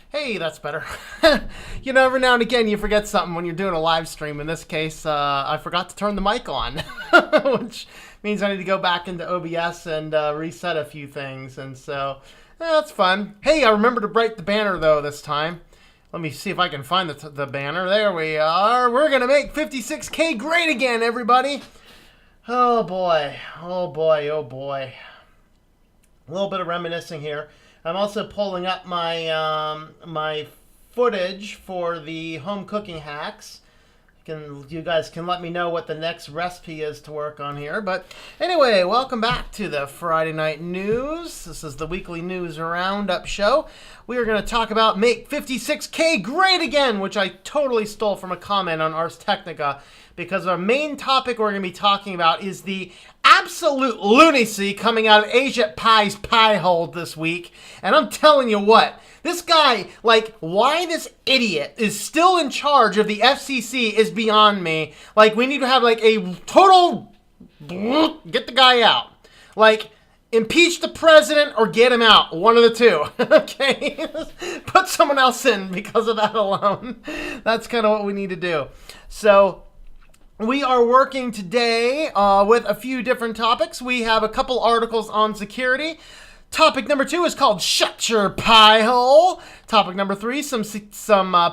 Hey, that's better. You know, every now and again you forget something when you're doing a live stream. In this case, I forgot to turn the mic on, which means I need to go back into OBS and reset a few things. And so, that's fun. Hey, I remember to break the banner, though, this time. Let me see if I can find the banner. There we are. We're going to make 56K great again, everybody. Oh, boy. Oh, boy. Oh, boy. A little bit of reminiscing here. I'm also pulling up my my footage for the home cooking hacks. You guys can let me know what the next recipe is to work on here. But anyway, welcome back to the Friday Night News. This is the weekly news roundup show. We are going to talk about Make 56K Great Again, which I totally stole from a comment on Ars Technica, because our main topic we're going to be talking about is the absolute lunacy coming out of Ajit Pai's pie hole this week. And I'm telling you what, this guy, like, why this idiot is still in charge of the FCC is beyond me. Like, we need to have, like, a total, get the guy out. Like, impeach the president or get him out. One of the two. Okay? Put someone else in because of that alone. That's kind of what we need to do. So we are working today with a few different topics. We have a couple articles on security. Topic number 2 is called Shut Your Pie Hole. Topic number 3, some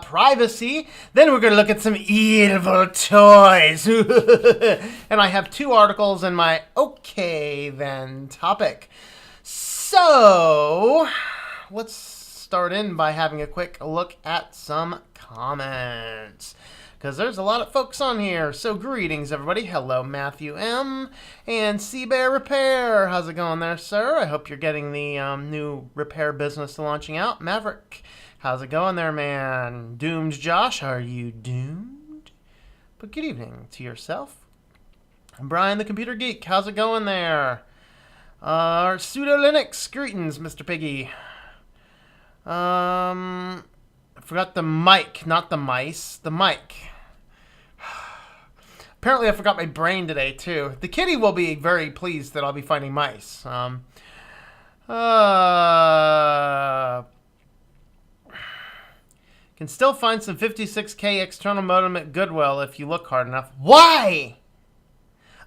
privacy. Then we're going to look at some evil toys. And I have 2 articles in my okay then topic. So let's start in by having a quick look at some comments, because there's a lot of folks on here. So greetings, everybody. Hello, Matthew M. and Seabear Repair. How's it going there, sir? I hope you're getting the new repair business launching out. Maverick, how's it going there, man? Doomed Josh, are you doomed? But good evening to yourself. Brian the Computer Geek, how's it going there? Pseudo Linux, greetings, Mr. Piggy. I forgot the mic, not the mice. The mic. Apparently I forgot my brain today, too. The kitty will be very pleased that I'll be finding mice. Can still find some 56K external modem at Goodwill if you look hard enough. Why?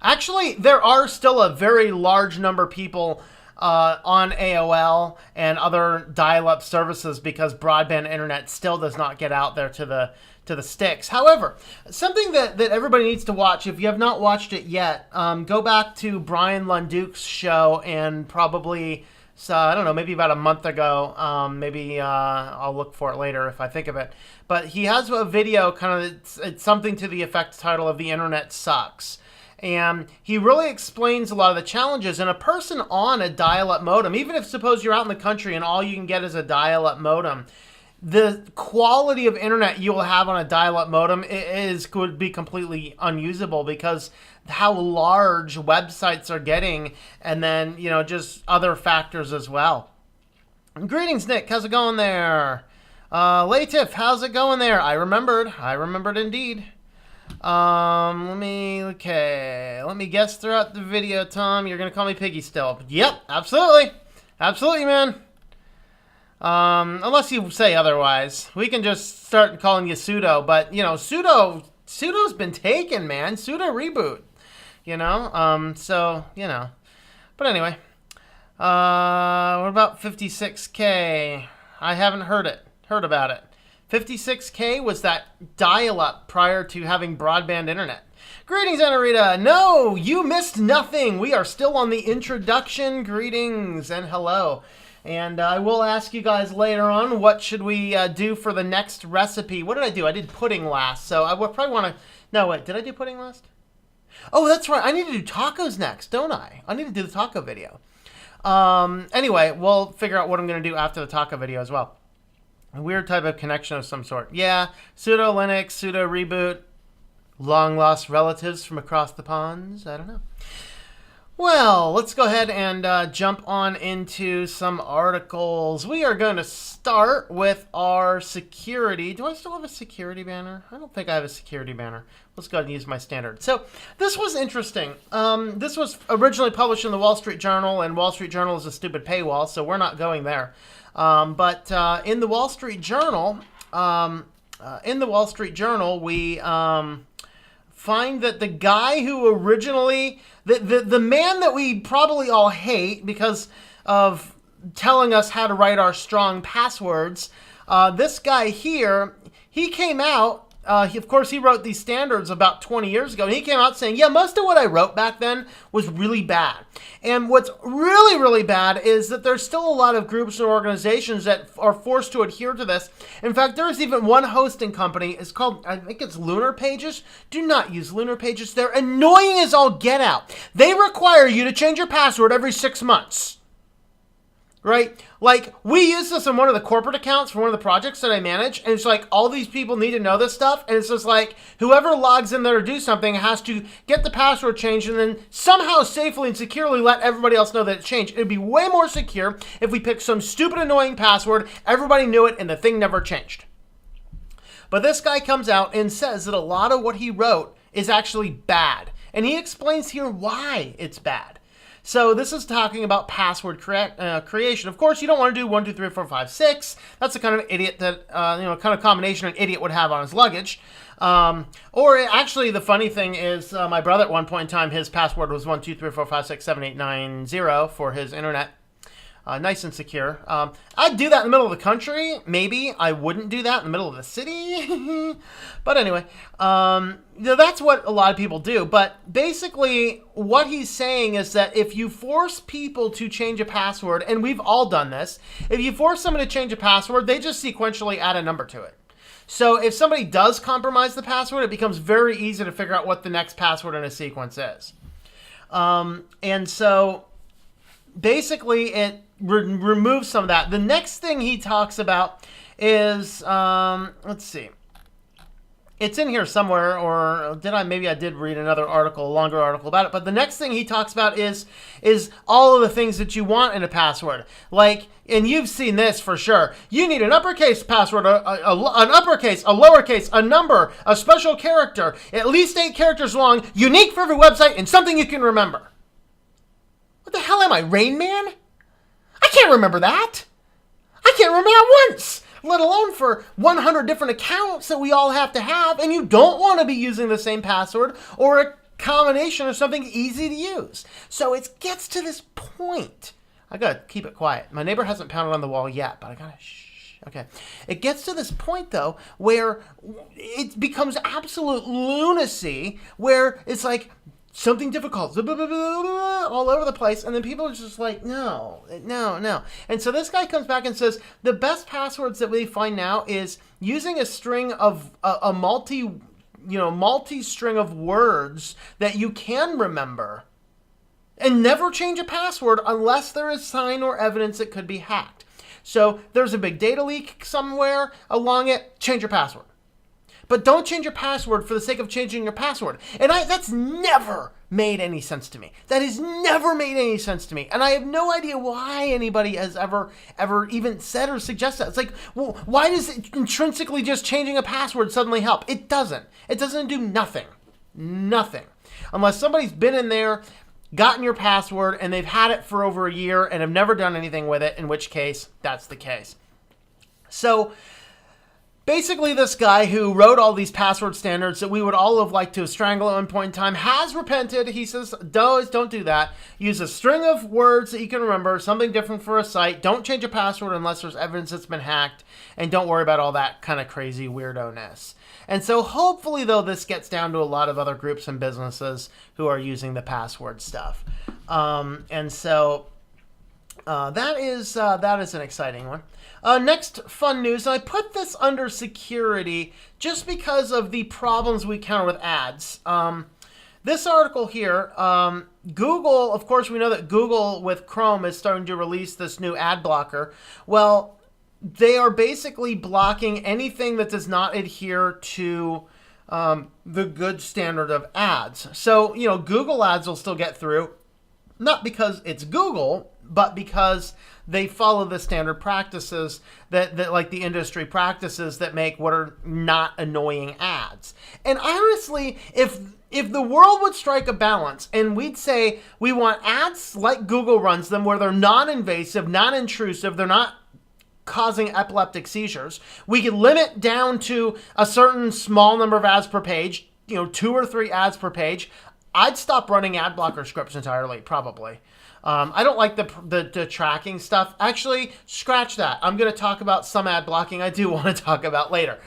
Actually, there are still a very large number of people on AOL and other dial-up services because broadband internet still does not get out there to the sticks. However, something that everybody needs to watch, if you have not watched it yet, go back to Brian Lunduke's show, and probably, I don't know, maybe about a month ago, maybe I'll look for it later if I think of it. But he has a video, kind of, it's something to the effect title of "The Internet Sucks." And he really explains a lot of the challenges. And a person on a dial-up modem, even if suppose you're out in the country and all you can get is a dial-up modem, the quality of internet you will have on a dial-up modem could be completely unusable because how large websites are getting, and then, you know, just other factors as well. Greetings, Nick. How's it going there? Latif, how's it going there? I remembered indeed. Let me guess throughout the video, Tom. You're gonna call me Piggy still. Yep, absolutely, man. Unless you say otherwise, we can just start calling you Pseudo. But you know, Pseudo's been taken, man. Pseudo reboot. You know, so you know. But anyway, what about 56K? I haven't heard about it. 56K was that dial-up prior to having broadband internet. Greetings, Anarita. No, you missed nothing. We are still on the introduction. Greetings and hello. And I will ask you guys later on, what should we do for the next recipe? What did I do? I did pudding last. So I would probably want to... No, wait. Did I do pudding last? Oh, that's right. I need to do tacos next, don't I? I need to do the taco video. Anyway, we'll figure out what I'm going to do after the taco video as well. A weird type of connection of some sort. Yeah, sudo Linux, sudo reboot, long lost relatives from across the ponds. I don't know. Well, let's go ahead and jump on into some articles. We are going to start with our security. Do I still have a security banner? I don't think I have a security banner. Let's go ahead and use my standard. So this was interesting. This was originally published in the Wall Street Journal, and Wall Street Journal is a stupid paywall, so we're not going there. But in the Wall Street Journal, we find that the guy who originally, the man that we probably all hate because of telling us how to write our strong passwords, this guy here, he came out, of course he wrote these standards about 20 years ago, and he came out saying, yeah, most of what I wrote back then was really bad. And what's really, really bad is that there's still a lot of groups and organizations that are forced to adhere to this. In fact, there's even one hosting company, it's called, I think it's Lunar Pages. Do not use Lunar Pages. They're annoying as all get out. They require you to change your password every 6 months. Right? Like, we use this in one of the corporate accounts for one of the projects that I manage, and it's like all these people need to know this stuff, and it's just like whoever logs in there to do something has to get the password changed and then somehow safely and securely let everybody else know that it changed. It would be way more secure if we picked some stupid, annoying password, everybody knew it, and the thing never changed. But this guy comes out and says that a lot of what he wrote is actually bad, and he explains here why it's bad. So this is talking about password creation. Of course, you don't want to do 1, 2, 3, 4, 5, 6. That's the kind of idiot that, kind of combination an idiot would have on his luggage. Or actually, the funny thing is, my brother at one point in time, his password was 1, 2, 3, 4, 5, 6, 7, 8, 9, 0 for his internet. Nice and secure. I'd do that in the middle of the country. Maybe I wouldn't do that in the middle of the city. But anyway, that's what a lot of people do. But basically, what he's saying is that if you force people to change a password, and we've all done this, if you force someone to change a password, they just sequentially add a number to it. So if somebody does compromise the password, it becomes very easy to figure out what the next password in a sequence is. And so basically, it remove some of that. The next thing he talks about is, let's see. It's in here somewhere, or maybe I did read another article, a longer article about it. But the next thing he talks about is all of the things that you want in a password. Like, and you've seen this for sure. You need an uppercase password, an uppercase, a lowercase, a number, a special character, at least 8 characters long, unique for every website, and something you can remember. What the hell am I, Rain Man? I can't remember that. I can't remember that once, let alone for 100 different accounts that we all have to have, and you don't want to be using the same password or a combination of something easy to use. So it gets to this point. I gotta keep it quiet. My neighbor hasn't pounded on the wall yet, but I gotta shh. Okay. It gets to this point, though, where it becomes absolute lunacy, where it's like, something difficult, all over the place, and then people are just like, no. And so this guy comes back and says, the best passwords that we find now is using a string of, a multi-string of words that you can remember, and never change a password unless there is sign or evidence it could be hacked. So there's a big data leak somewhere along it, change your password. But don't change your password for the sake of changing your password. And that's never made any sense to me. That has never made any sense to me. And I have no idea why anybody has ever even said or suggested that. It's like, well, why does it intrinsically just changing a password suddenly help? It doesn't. It doesn't do nothing. Nothing. Unless somebody's been in there, gotten your password, and they've had it for over a year and have never done anything with it, in which case, that's the case. So basically, this guy who wrote all these password standards that we would all have liked to strangle at one point in time has repented. He says, don't do that. Use a string of words that you can remember, something different for a site. Don't change a password unless there's evidence it's been hacked. And don't worry about all that kind of crazy weirdo-ness. And so hopefully, though, this gets down to a lot of other groups and businesses who are using the password stuff. And so that is an exciting one. Next fun news, and I put this under security just because of the problems we encounter with ads. This article here, Google, of course, we know that Google with Chrome is starting to release this new ad blocker. Well, they are basically blocking anything that does not adhere to the good standard of ads. So, Google ads will still get through, not because it's Google, but because they follow the standard practices that like the industry practices that make what are not annoying ads. And honestly, if the world would strike a balance and we'd say we want ads like Google runs them, where they're non-invasive, non-intrusive, they're not causing epileptic seizures, we could limit down to a certain small number of ads per page, 2 or 3 ads per page, I'd stop running ad blocker scripts entirely, probably. I don't like the tracking stuff. Actually, scratch that. I'm going to talk about some ad blocking I do want to talk about later.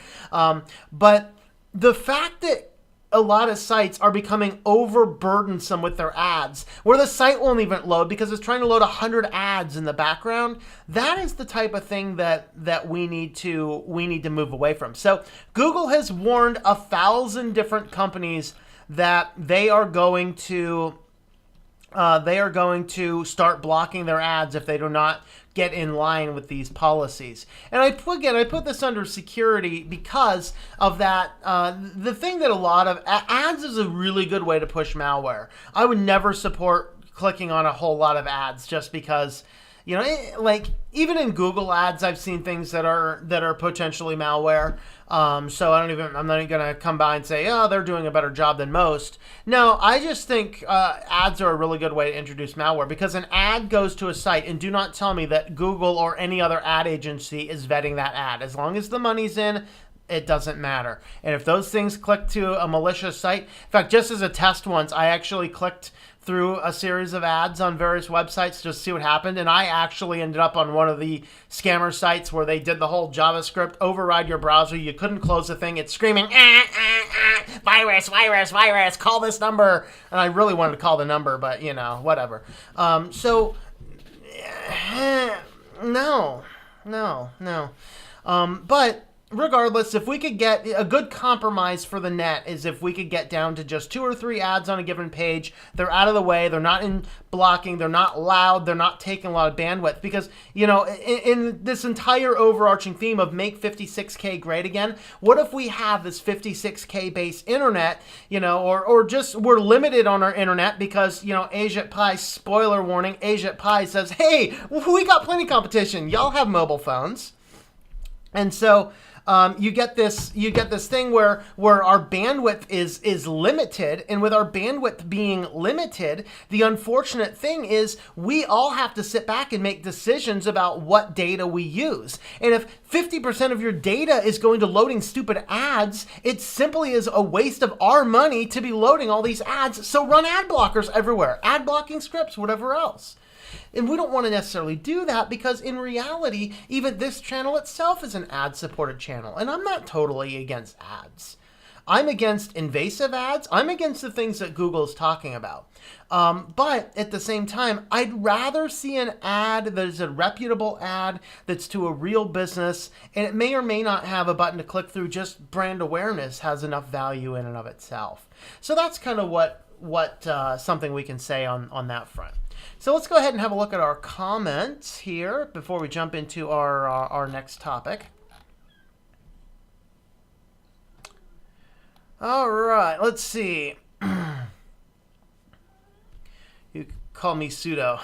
But the fact that a lot of sites are becoming overburdensome with their ads, where the site won't even load because it's trying to load 100 ads in the background, that is the type of thing that we need to move away from. So Google has warned 1,000 different companies that they are going to start blocking their ads if they do not get in line with these policies. And I put this under security because of that. The thing that a lot of ads is a really good way to push malware. I would never support clicking on a whole lot of ads just because, like even in Google ads, I've seen things that are potentially malware. So I'm not even going to come by and say, oh, they're doing a better job than most. No, I just think ads are a really good way to introduce malware, because an ad goes to a site, and do not tell me that Google or any other ad agency is vetting that ad. As long as the money's in, it doesn't matter. And if those things click to a malicious site, in fact, just as a test once, I actually clicked through a series of ads on various websites just to see what happened, and I actually ended up on one of the scammer sites where they did the whole JavaScript override your browser. You couldn't close the thing. It's screaming, virus, virus, virus, call this number. And I really wanted to call the number, but whatever. No. But regardless, if we could get a good compromise for the net is if we could get down to just 2 or 3 ads on a given page. They're out of the way. They're not in blocking. They're not loud. They're not taking a lot of bandwidth, because, in this entire overarching theme of make 56K great again, what if we have this 56K base internet, or just we're limited on our internet because, Ajit Pai, spoiler warning, Ajit Pai says, hey, we got plenty of competition. Y'all have mobile phones. And so you get this thing where our bandwidth is limited, and with our bandwidth being limited, the unfortunate thing is we all have to sit back and make decisions about what data we use. And if 50% of your data is going to loading stupid ads, it simply is a waste of our money to be loading all these ads. So run ad blockers everywhere, ad blocking scripts, whatever else. And we don't want to necessarily do that, because in reality, even this channel itself is an ad-supported channel. And I'm not totally against ads. I'm against invasive ads. I'm against the things that Google is talking about. But at the same time, I'd rather see an ad that is a reputable ad that's to a real business, and it may or may not have a button to click through. Just brand awareness has enough value in and of itself. So that's kind of what something we can say on that front. So let's go ahead and have a look at our comments here before we jump into our next topic. All right, let's see. You call me pseudo.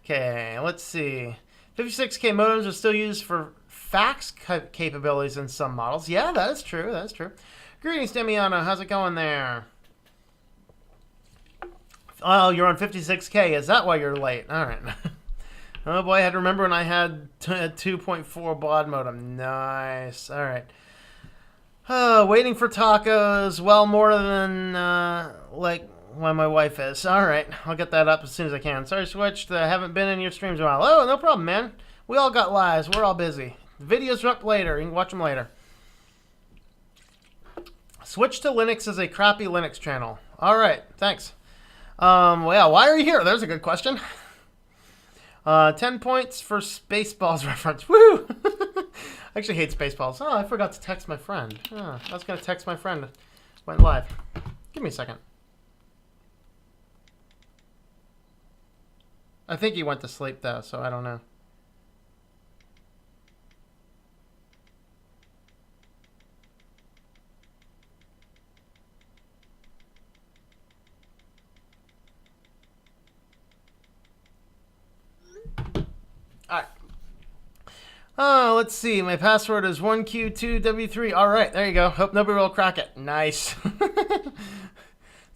Okay, let's see. 56K modems are still used for fax capabilities in some models. Yeah, that is true. That is true. Greetings, Demiana. How's it going there? Oh, you're on 56K. Is that why you're late? All right. Oh, boy, I had to remember when I had a 2.4 baud modem. Nice. All right. Waiting for tacos. Well, more than, like, when my wife is. All right. I'll get that up as soon as I can. Sorry, switched. I haven't been in your streams in a while. Oh, no problem, man. We all got lives. We're all busy. The videos are up later. You can watch them later. Switch to Linux is a crappy Linux channel. All right. Thanks. Well, yeah, why are you here? There's a good question. 10 points for Spaceballs reference. Woo! I actually hate Spaceballs. Oh, I forgot to text my friend. Oh, I was going to text my friend. Went live. Give me a second. I think he went to sleep, though, so I don't know. All right. Let's see. My password is 1Q2W3. All right, there you go. Hope nobody will crack it. Nice.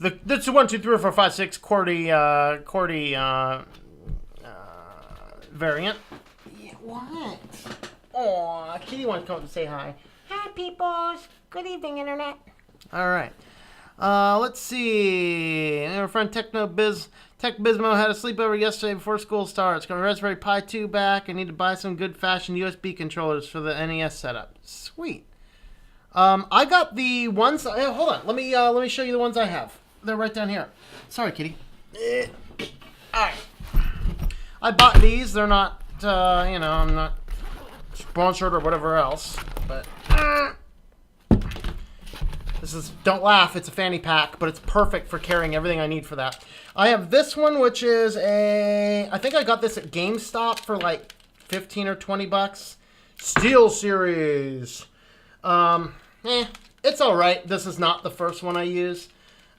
That's the 1, 2, 3, 4, 5, 6 QWERTY variant. Yeah, what? Aw, Kitty wants to come up and say hi. Hi, peoples. Good evening, Internet. All right. Let's see. Our friend Tech Bizmo had a sleepover yesterday before school starts. Got a Raspberry Pi 2 back. I need to buy some good-fashioned USB controllers for the NES setup. Sweet. I got the ones. Hold on. Let me show you the ones I have. They're right down here. Sorry, Kitty. All right. I bought these. They're not, I'm not sponsored or whatever else. But this is, don't laugh, it's a fanny pack, but it's perfect for carrying everything I need for that. I have this one, which is I think I got this at GameStop for like 15 or 20 bucks. Steel Series. It's all right. This is not the first one I use.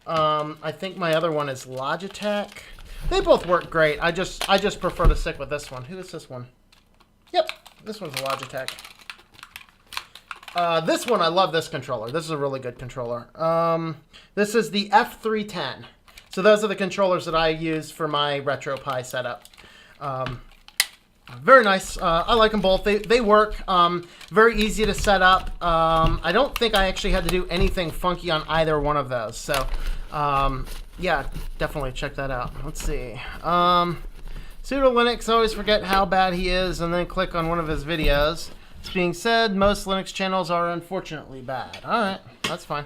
I think my other one is Logitech. They both work great. I just prefer to stick with this one. Who is this one? Yep, this one's a Logitech. This one, I love this controller. This is a really good controller. This is the F310. So those are the controllers that I use for my RetroPie setup. Very nice. I like them both. They work. Very easy to set up. I don't think I actually had to do anything funky on either one of those. So, yeah, definitely check that out. Let's see. Pseudo Linux, I always forget how bad he is and then click on one of his videos. This being said, most Linux channels are unfortunately bad. All right, that's fine.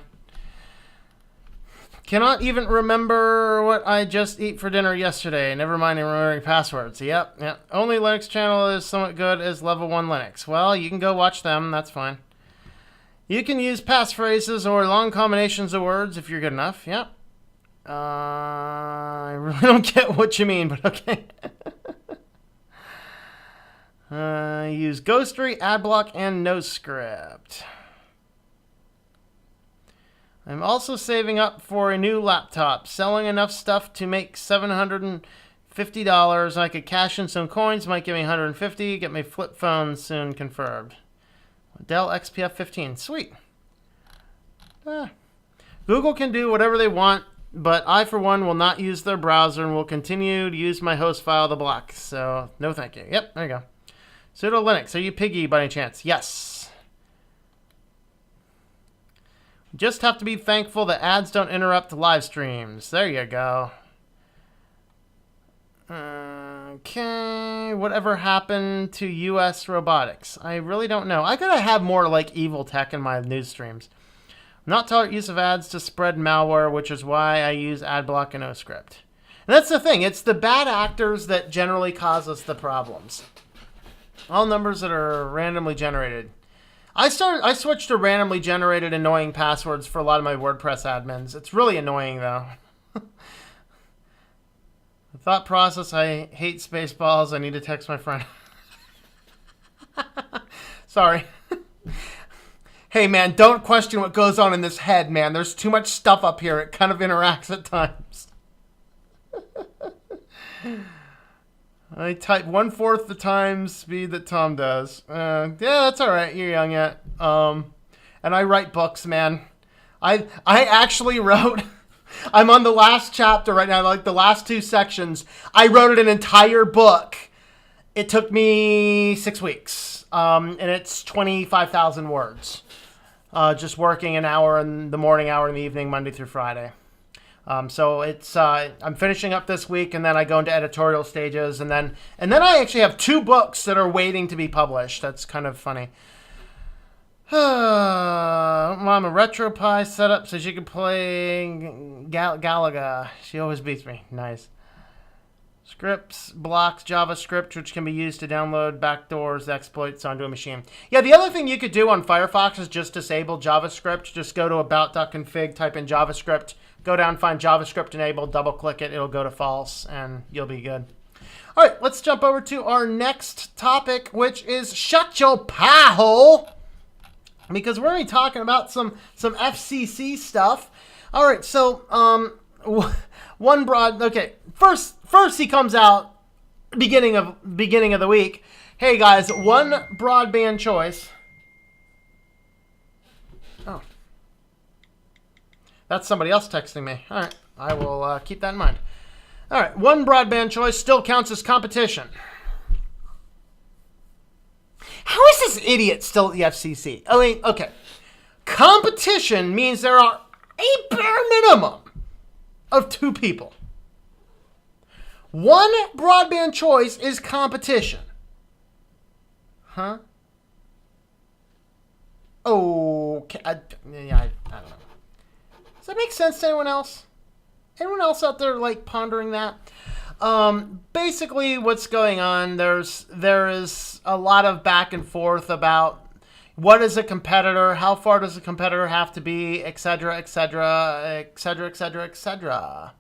Cannot even remember what I just ate for dinner yesterday. Never mind remembering passwords. Yep. Only Linux channel is somewhat good is Level 1 Linux. Well, you can go watch them. That's fine. You can use passphrases or long combinations of words if you're good enough. Yep. I really don't get what you mean, but okay. Use Ghostery, Adblock, and NoScript. I'm also saving up for a new laptop, selling enough stuff to make $750. I could cash in some coins, might give me $150, get my flip phone soon confirmed. Dell XPF 15, sweet. Google can do whatever they want, but I, for one, will not use their browser and will continue to use my host file to block. So, no thank you. Yep, there you go. Pseudo Linux, are you Piggy by any chance? Yes. Just have to be thankful that ads don't interrupt live streams. There you go. Okay. Whatever happened to U.S. robotics? I really don't know. I gotta have more like evil tech in my news streams. I'm not taught use of ads to spread malware, which is why I use AdBlock and NoScript. And that's the thing. It's the bad actors that generally cause us the problems. All numbers that are randomly generated. I switched to randomly generated annoying passwords for a lot of my WordPress admins. It's really annoying, though. The thought process, I hate Spaceballs. I need to text my friend. Sorry. Hey, man, don't question what goes on in this head, man. There's too much stuff up here. It kind of interacts at times. I type 1/4 the time speed that Tom does. Yeah, that's all right. You're young yet. And I write books, man. I actually wrote... I'm on the last chapter right now, like the last 2 sections. I wrote an entire book. It took me 6 weeks. And it's 25,000 words. Just working an hour in the morning, hour in the evening, Monday through Friday. So it's I'm finishing up this week, and then I go into editorial stages, and then I actually have 2 books that are waiting to be published. That's kind of funny. Mom, a RetroPie setup so she can play Galaga. She always beats me. Nice. Scripts, blocks, JavaScript, which can be used to download backdoors, exploits onto a machine. Yeah, the other thing you could do on Firefox is just disable JavaScript. Just go to about.config, type in JavaScript, go down, find JavaScript enabled, double-click it, it'll go to false, and you'll be good. All right, let's jump over to our next topic, which is shut your pie hole, because we're going to be talking about some FCC stuff. All right, so first he comes out beginning of the week. Hey guys, one broadband choice. Oh, that's somebody else texting me. All right, I will keep that in mind. All right, one broadband choice still counts as competition. How is this idiot still at the FCC? I mean, okay. Competition means there are a bare minimum of 2 people. One broadband choice is competition. Huh? Okay. I don't know. Does that make sense to anyone else? Anyone else out there like pondering that? Basically, what's going on? There is a lot of back and forth about what is a competitor, how far does a competitor have to be, etc., etc., etc., etc., etc.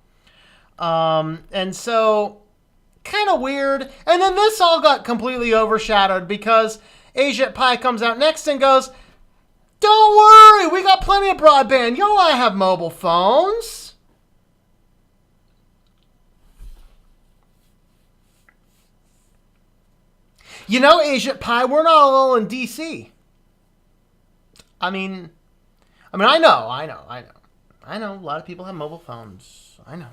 And so, kind of weird. And then this all got completely overshadowed because Ajit Pai comes out next and goes, "Don't worry, we got plenty of broadband. Y'all have mobile phones." You know, Ajit Pai, we're not all in D.C. I know. A lot of people have mobile phones. I know.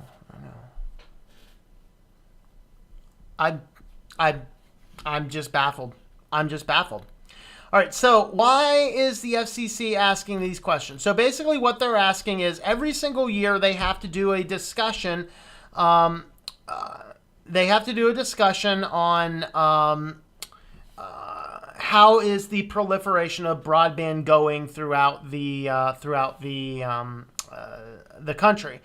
I'm just baffled. All right, so why is the FCC asking these questions? So basically what they're asking is every single year they have to do a discussion. On how is the proliferation of broadband going throughout the country,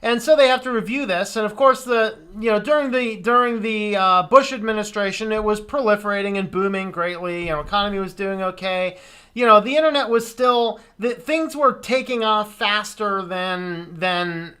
and so they have to review this. And of course, during the Bush administration, it was proliferating and booming greatly. Economy was doing okay. The internet was still things were taking off faster than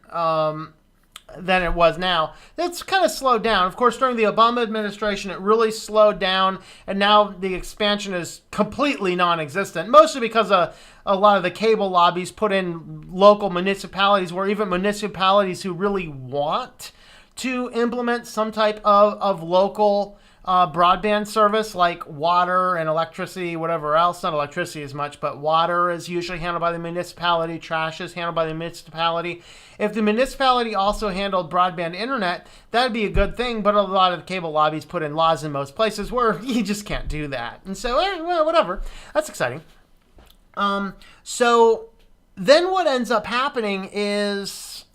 it was now. It's kind of slowed down. Of course, during the Obama administration, it really slowed down, and now the expansion is completely non-existent, mostly because a lot of the cable lobbies put in local municipalities, where even municipalities who really want to implement some type of local broadband service, like water and electricity, whatever else, not electricity as much, but water is usually handled by the municipality, trash is handled by the municipality. If the municipality also handled broadband internet, that'd be a good thing, but a lot of the cable lobbies put in laws in most places where you just can't do that. And so, well, whatever. That's exciting. So then what ends up happening is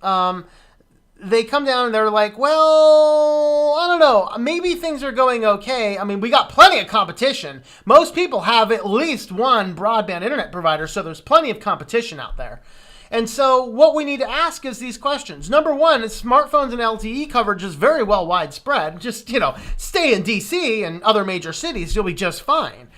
they come down and they're like, well, I don't know, maybe things are going okay. I mean, we got plenty of competition. Most people have at least one broadband internet provider, so there's plenty of competition out there. And so what we need to ask is these questions. Number one, is smartphones and LTE coverage is very well widespread. Just, stay in DC and other major cities, you'll be just fine.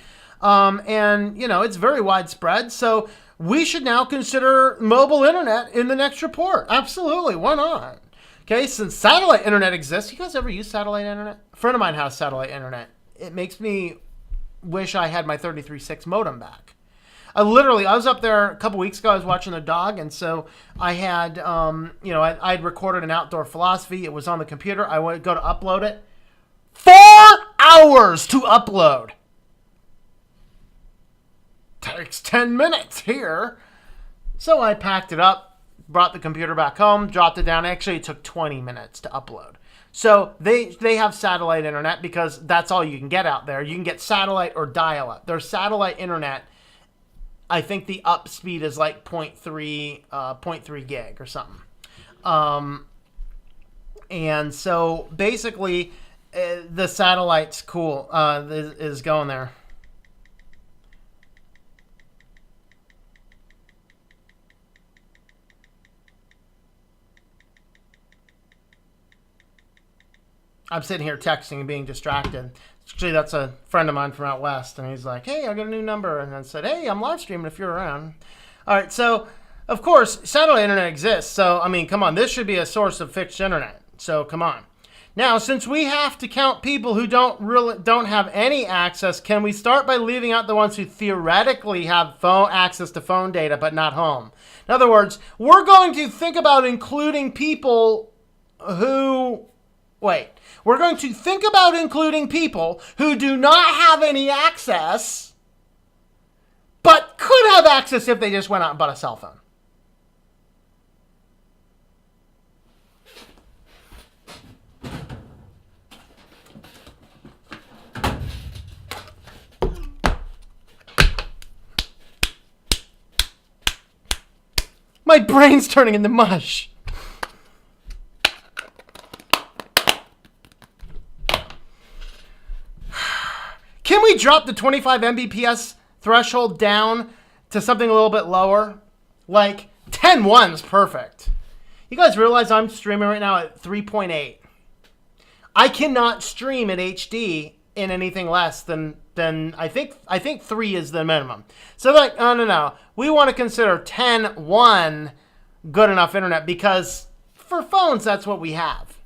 And it's very widespread. So we should now consider mobile internet in the next report. Absolutely, why not? Okay, since satellite internet exists, you guys ever use satellite internet? A friend of mine has satellite internet. It makes me wish I had my 33.6 modem back. I was up there a couple weeks ago. I was watching the dog, and so I had, I'd recorded an outdoor philosophy. It was on the computer. I would go to upload it. 4 hours to upload. Takes 10 minutes here. So I packed it up, brought the computer back home, dropped it down. Actually, it took 20 minutes to upload. So they have satellite internet because that's all you can get out there. You can get satellite or dial-up. Their satellite internet, I think the up speed is like 0.3 gig or something. And so basically, the satellite's cool, is going there. I'm sitting here texting and being distracted. Actually, that's a friend of mine from out west, and he's like, hey, I got a new number. And I said, hey, I'm live streaming if you're around. All right, so, of course, satellite internet exists. So, I mean, come on, this should be a source of fixed internet. So, come on. Now, since we have to count people who don't have any access, can we start by leaving out the ones who theoretically have phone access to phone data but not home? In other words, we're going to think about including people who we're going to think about including people who do not have any access but could have access if they just went out and bought a cell phone. My brain's turning into mush. Can we drop the 25 Mbps threshold down to something a little bit lower? Like 10.1's perfect. You guys realize I'm streaming right now at 3.8. I cannot stream at HD in anything less than I think 3 is the minimum. So like, no. We want to consider 10.1 good enough internet because for phones, that's what we have.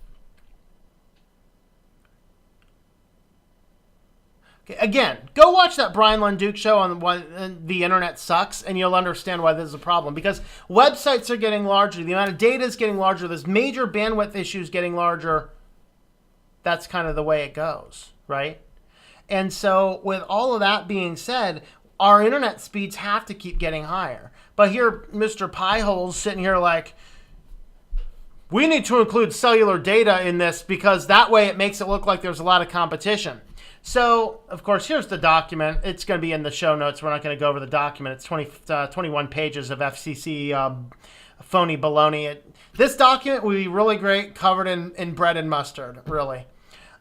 Okay, again, go watch that Brian Lunduke show on why the internet sucks, and you'll understand why this is a problem. Because websites are getting larger, the amount of data is getting larger, there's major bandwidth issues getting larger. That's kind of the way it goes, right? And so with all of that being said, our internet speeds have to keep getting higher. But here, Mr. Piehole's sitting here like, we need to include cellular data in this because that way it makes it look like there's a lot of competition. So, of course, here's the document. It's going to be in the show notes. We're not going to go over the document. It's 21 pages of FCC phony baloney. This document will be really great, covered in bread and mustard, really.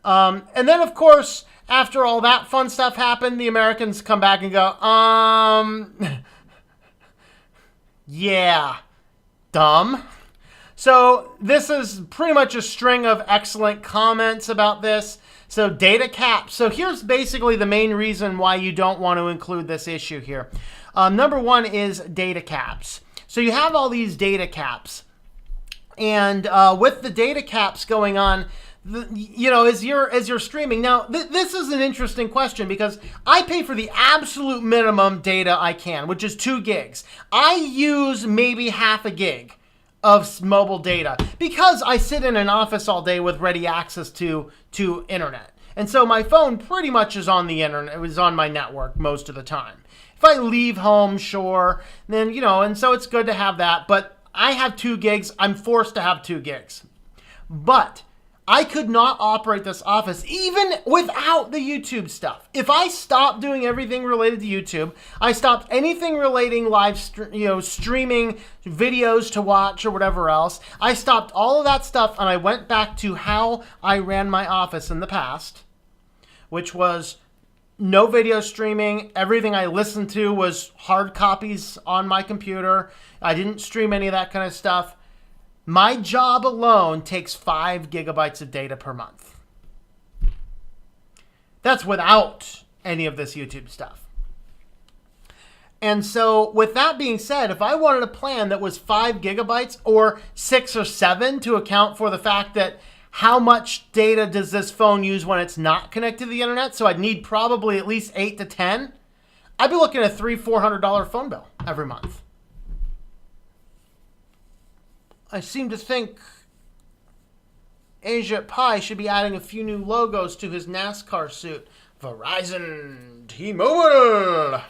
And then, of course, after all that fun stuff happened, the Americans come back and go, yeah, dumb. So this is pretty much a string of excellent comments about this. So data caps. So here's basically the main reason why you don't want to include this issue here. Number one is data caps. So you have all these data caps. And with the data caps going on, as you're streaming. Now, this is an interesting question because I pay for the absolute minimum data I can, which is 2 gigs. I use maybe half a gig of mobile data because I sit in an office all day with ready access to internet. And so my phone pretty much is on the internet. It was on my network most of the time. If I leave home, sure, then, and so it's good to have that. But I have 2 gigs. I'm forced to have 2 gigs. But I could not operate this office even without the YouTube stuff. If I stopped doing everything related to YouTube, I stopped anything relating streaming videos to watch or whatever else. I stopped all of that stuff and I went back to how I ran my office in the past, which was no video streaming. Everything I listened to was hard copies on my computer. I didn't stream any of that kind of stuff. My job alone takes 5 gigabytes of data per month. That's without any of this YouTube stuff. And so with that being said, if I wanted a plan that was 5 gigabytes or 6 or 7 to account for the fact that how much data does this phone use when it's not connected to the internet, so I'd need probably at least 8 to 10, I'd be looking at a $300-400 phone bill every month. I seem to think Ajit Pai should be adding a few new logos to his NASCAR suit. Verizon, T-Mobile.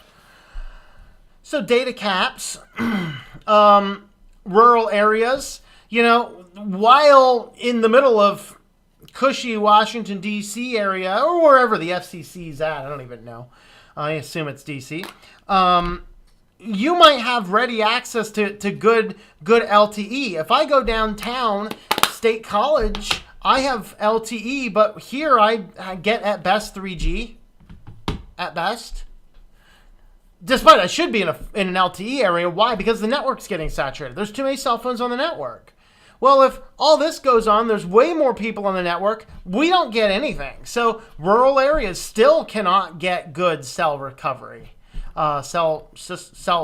So data caps, rural areas, while in the middle of cushy Washington, D.C. area, or wherever the FCC is at, I don't even know. I assume it's D.C., you might have ready access to good LTE. If I go downtown, State College, I have LTE, but here I get at best 3G. At best. Despite I should be in an LTE area. Why? Because the network's getting saturated. There's too many cell phones on the network. Well, if all this goes on, there's way more people on the network. We don't get anything. So rural areas still cannot get good cell recovery. Cell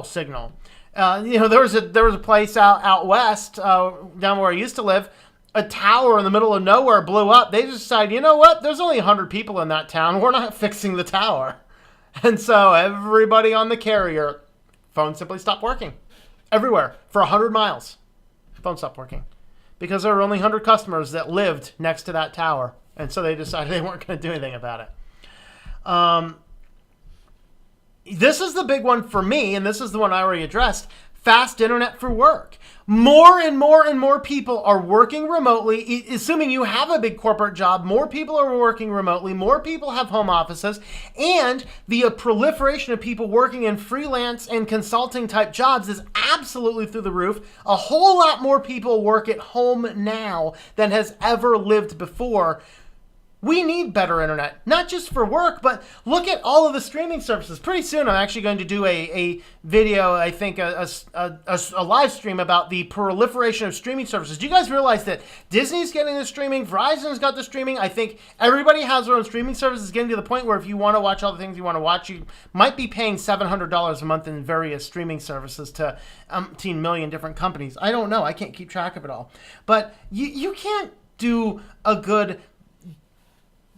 signal. There was a place out west down where I used to live. a tower in the middle of nowhere blew up, they just decided, you know what? There's only 100 people in that town. We're not fixing the tower. And so everybody on the carrier, phone simply stopped working. Everywhere for 100 miles. Phone stopped working. Because there were only 100 customers that lived next to that tower. And so they decided they weren't going to do anything about it. This is the big one for me, and this is the one I already addressed. Fast internet for work. More and more and more people are working remotely. Assuming you have a big corporate job, more people are working remotely. More people have home offices. And the proliferation of people working in freelance and consulting type jobs is absolutely through the roof. A whole lot more people work at home now than has ever lived before. We need better internet, not just for work, but look at all of the streaming services. Pretty soon, I'm actually going to do a video, I think, a live stream about the proliferation of streaming services. Do you guys realize that Disney's getting the streaming, Verizon's got the streaming? I think everybody has their own streaming services, getting to the point where if you want to watch all the things you want to watch, you might be paying $700 a month in various streaming services to 18 million different companies. I don't know. I can't keep track of it all. But you can't do a good...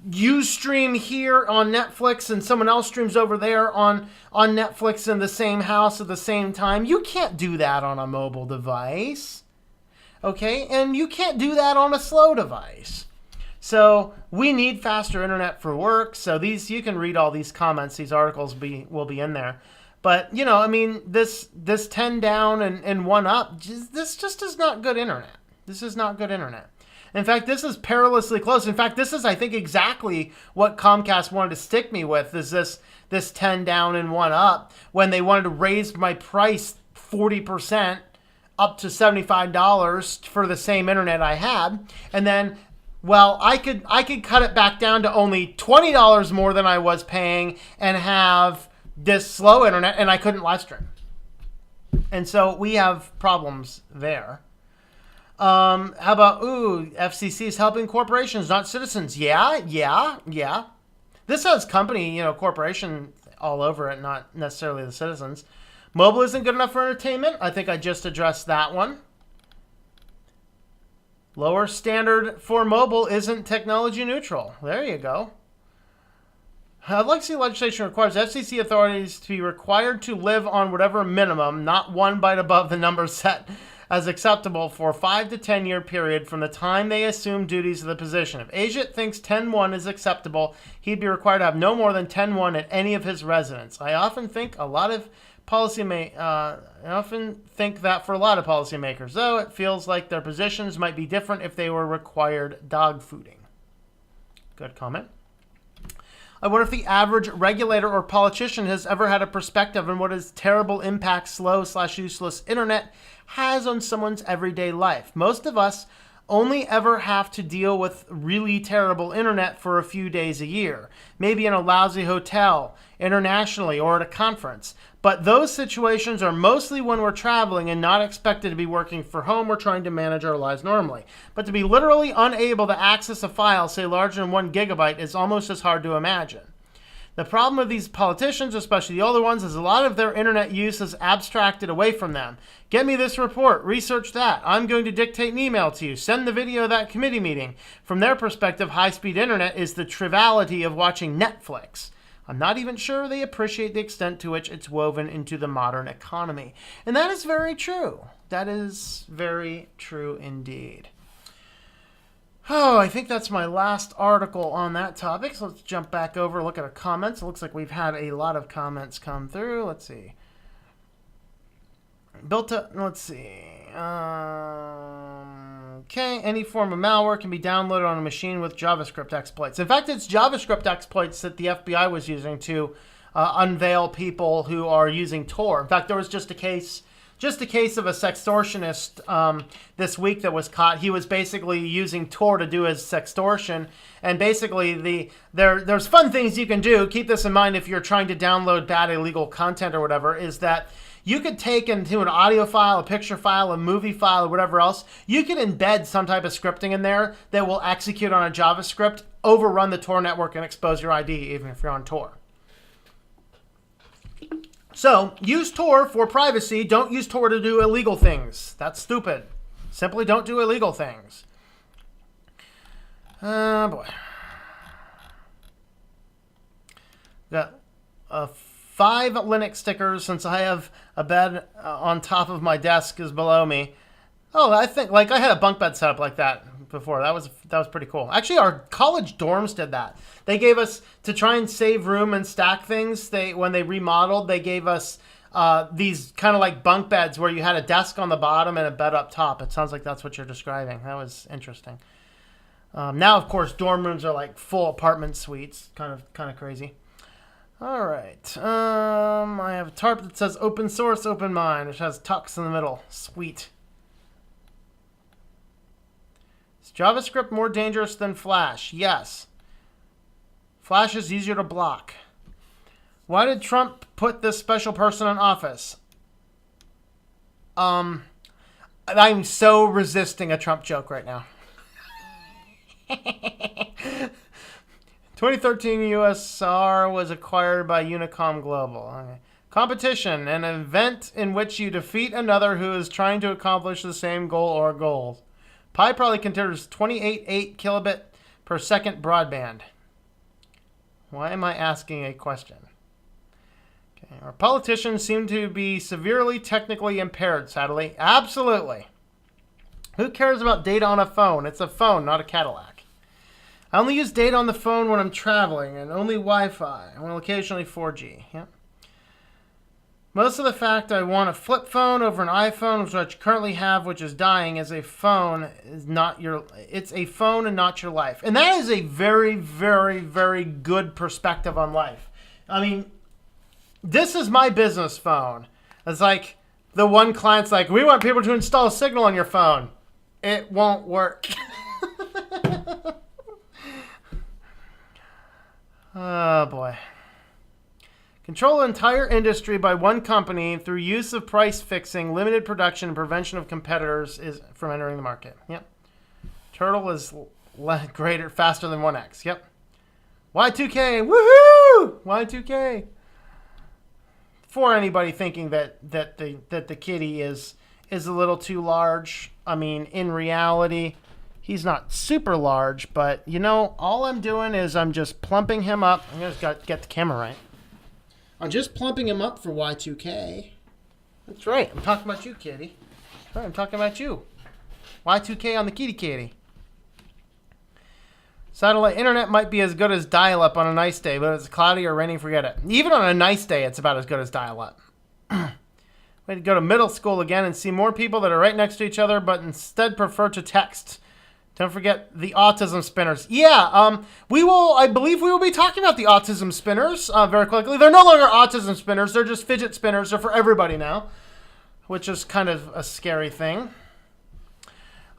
You stream here on Netflix and someone else streams over there on Netflix in the same house at the same time. You can't do that on a mobile device. Okay? And you can't do that on a slow device. So we need faster internet for work. So you can read all these comments. These articles will be in there. But, you know, I mean, this 10 down and 1 up, this just is not good internet. This is not good internet. In fact, this is perilously close. In fact, this is, I think, exactly what Comcast wanted to stick me with, is this 10 down and 1 up, when they wanted to raise my price 40% up to $75 for the same internet I had. And then, well, I could cut it back down to only $20 more than I was paying and have this slow internet, and I couldn't live stream. And so we have problems there. How about, FCC is helping corporations, not citizens. Yeah. This has company, corporation all over it, not necessarily the citizens. Mobile isn't good enough for entertainment. I think I just addressed that one. Lower standard for mobile isn't technology neutral. There you go. I'd like to see legislation requires FCC authorities to be required to live on whatever minimum, not one byte above the number set as acceptable for a 5 to 10 year period from the time they assume duties of the position. If Ajit thinks 10.1 is acceptable, he'd be required to have no more than 10.1 at any of his residences. I often think that for a lot of policymakers, though, it feels like their positions might be different if they were required dog fooding. Good comment. I wonder if the average regulator or politician has ever had a perspective on what a terrible impact slow/useless internet has on someone's everyday life. Most of us only ever have to deal with really terrible internet for a few days a year, maybe in a lousy hotel, internationally, or at a conference. But those situations are mostly when we're traveling and not expected to be working for home or trying to manage our lives normally. But to be literally unable to access a file, say larger than 1 gigabyte, is almost as hard to imagine. The problem with these politicians, especially the older ones, is a lot of their internet use is abstracted away from them. Get me this report, research that. I'm going to dictate an email to you. Send the video of that committee meeting. From their perspective, high-speed internet is the triviality of watching Netflix. I'm not even sure they appreciate the extent to which it's woven into the modern economy. And that is very true. That is very true indeed. Oh, I think that's my last article on that topic. So let's jump back over, look at our comments. It looks like we've had a lot of comments come through. Let's see. Let's see. Okay, any form of malware can be downloaded on a machine with JavaScript exploits. In fact, it's JavaScript exploits that the FBI was using to unveil people who are using Tor. In fact, there was just a case of a sextortionist this week that was caught. He was basically using Tor to do his sextortion. And basically, there's fun things you can do. Keep this in mind if you're trying to download bad illegal content or whatever, is that you could take into an audio file, a picture file, a movie file, or whatever else. You could embed some type of scripting in there that will execute on a JavaScript, overrun the Tor network, and expose your ID even if you're on Tor. So, use Tor for privacy. Don't use Tor to do illegal things. That's stupid. Simply don't do illegal things. Oh, boy. Got 5 Linux stickers since I have a bed on top of my desk is below me. Oh, I think like I had a bunk bed set up like that before. That was pretty cool. Actually, our college dorms did that. They gave us, to try and save room and stack things, when they remodeled, they gave us these kind of like bunk beds where you had a desk on the bottom and a bed up top. It sounds like that's what you're describing. That was interesting. Now, of course, dorm rooms are like full apartment suites. Kind of crazy. All right. I have a tarp that says open source, open mind, which has tux in the middle. Sweet. Is JavaScript more dangerous than Flash? Yes. Flash is easier to block. Why did Trump put this special person in office? I'm so resisting a Trump joke right now. 2013 USR was acquired by Unicom Global. Okay. Competition, an event in which you defeat another who is trying to accomplish the same goal or goals. Pi probably considers 28.8 kilobit per second broadband. Why am I asking a question? Okay. Our politicians seem to be severely technically impaired, sadly. Absolutely. Who cares about data on a phone? It's a phone, not a Cadillac. I only use data on the phone when I'm traveling and only Wi-Fi. Well, occasionally 4G. Yep. Most of the fact I want a flip phone over an iPhone, which I currently have, which is dying, is a phone is not your. It's a phone and not your life, and that is a very, very, very good perspective on life. I mean, this is my business phone. It's like the one client's like, we want people to install Signal on your phone. It won't work. Oh, boy. Control the entire industry by one company through use of price fixing, limited production, and prevention of competitors is from entering the market. Yep. Turtle is greater, faster than 1x. Yep. Y2K. Woohoo! Y2K. For anybody thinking that the kitty is a little too large, I mean, in reality, he's not super large, but, you know, all I'm doing is I'm just plumping him up. I'm going to get the camera right. I'm just plumping him up for Y2K. That's right. I'm talking about you, kitty. That's right, I'm talking about you. Y2K on the kitty. Satellite internet might be as good as dial-up on a nice day, but if it's cloudy or raining, forget it. Even on a nice day, it's about as good as dial-up. Way to go to middle school again and see more people that are right next to each other, but instead prefer to text. Don't forget the autism spinners. Yeah, I believe we will be talking about the autism spinners very quickly. They're no longer autism spinners. They're just fidget spinners. They're for everybody now, which is kind of a scary thing.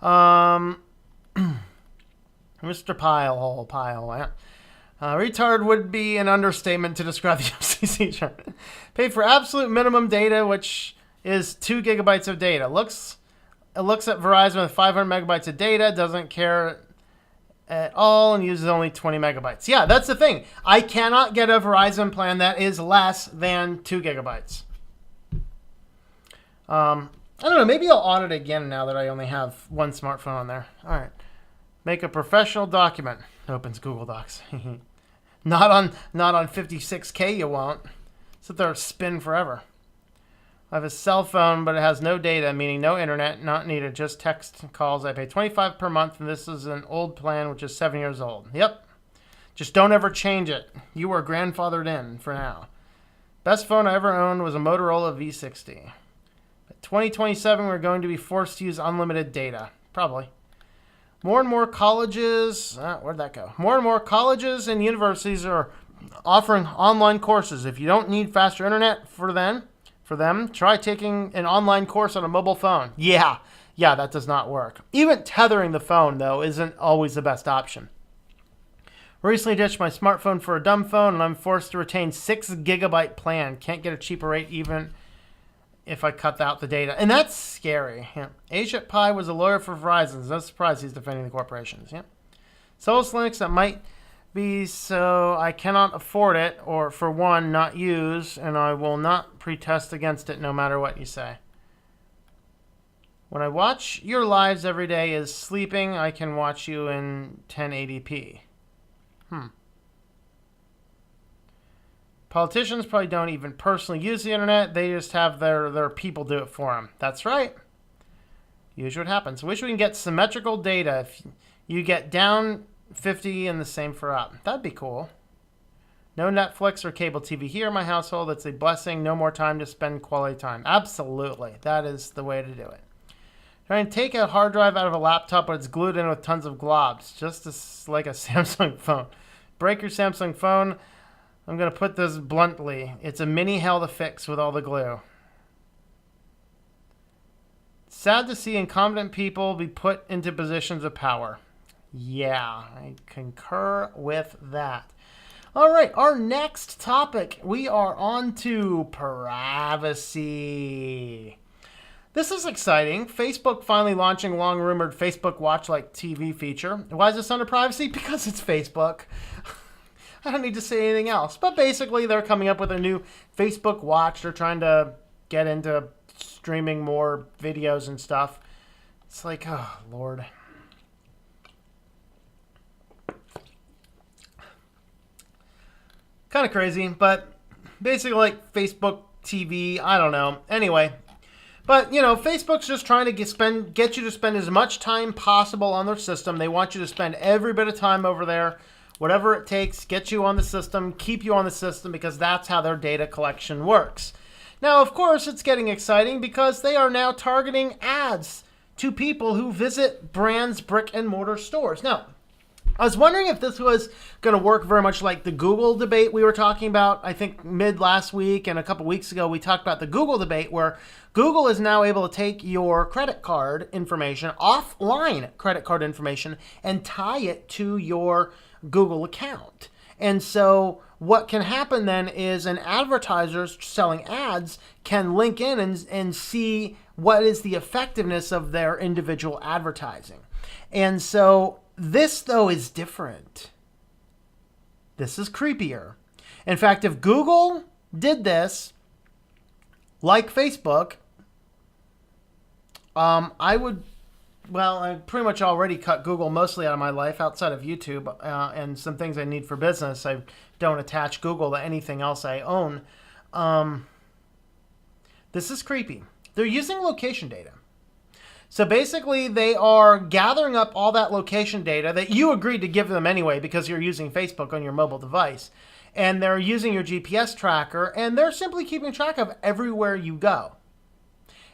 Mr. Pile. Retard would be an understatement to describe the FCC chart. Paid for absolute minimum data, which is 2 gigabytes of data. It looks at Verizon with 500 megabytes of data, doesn't care at all, and uses only 20 megabytes. Yeah, that's the thing. I cannot get a Verizon plan that is less than 2 gigabytes. I don't know. Maybe I'll audit again now that I only have one smartphone on there. All right. Make a professional document. Opens Google Docs. Not on 56K you won't. Sit there and spin forever. I have a cell phone, but it has no data, meaning no internet, not needed, just text calls. I pay $25 per month, and this is an old plan, which is 7 years old. Yep. Just don't ever change it. You are grandfathered in for now. Best phone I ever owned was a Motorola V60. By 2027, we're going to be forced to use unlimited data. Probably. More and more colleges... where'd that go? More and more colleges and universities are offering online courses. If you don't need faster internet for them, try taking an online course on a mobile phone. Yeah, that does not work. Even tethering the phone, though, isn't always the best option. Recently ditched my smartphone for a dumb phone, and I'm forced to retain 6 gigabyte plan. Can't get a cheaper rate even if I cut out the data. And that's scary. Yeah. Ajit Pai was a lawyer for Verizon. It's no surprise he's defending the corporations. Yeah. Solus Linux, that might be so I cannot afford it, or for one, not use, and I will not protest against it no matter what you say. When I watch your lives every day is sleeping, I can watch you in 1080p. Politicians probably don't even personally use the internet. They just have their people do it for them. That's right. Usually what happens. Wish we can get symmetrical data. If you get down 50 and the same for up. That'd be cool. No Netflix or cable TV here in my household. It's a blessing. No more time to spend quality time. Absolutely. That is the way to do it. Try and take a hard drive out of a laptop, but it's glued in with tons of globs. Just like a Samsung phone. Break your Samsung phone. I'm going to put this bluntly. It's a mini hell to fix with all the glue. Sad to see incompetent people be put into positions of power. Yeah, I concur with that. All right, our next topic. We are on to privacy. This is exciting. Facebook finally launching long-rumored Facebook Watch-like TV feature. Why is this under privacy? Because it's Facebook. I don't need to say anything else. But basically, they're coming up with a new Facebook Watch. They're trying to get into streaming more videos and stuff. It's like, oh, Lord. Kind of crazy, but basically like Facebook TV. I don't know. Anyway. But, you know, Facebook's just trying to get you to spend as much time possible on their system. They want you to spend every bit of time over there. Whatever it takes, get you on the system, keep you on the system, because that's how their data collection works. Now, of course, it's getting exciting because they are now targeting ads to people who visit brands' brick and mortar stores. Now, I was wondering if this was going to work very much like the Google debate we were talking about, I think mid last week and a couple weeks ago. We talked about the Google debate where Google is now able to take your credit card information, offline credit card information, and tie it to your Google account. And so what can happen then is an advertiser selling ads can link in and see what is the effectiveness of their individual advertising. And so this, though, is different. This is creepier. In fact, if Google did this, like Facebook, I pretty much already cut Google mostly out of my life outside of YouTube and some things I need for business. I don't attach Google to anything else I own. This is creepy. They're using location data. So basically, they are gathering up all that location data that you agreed to give them anyway because you're using Facebook on your mobile device. And they're using your GPS tracker, and they're simply keeping track of everywhere you go.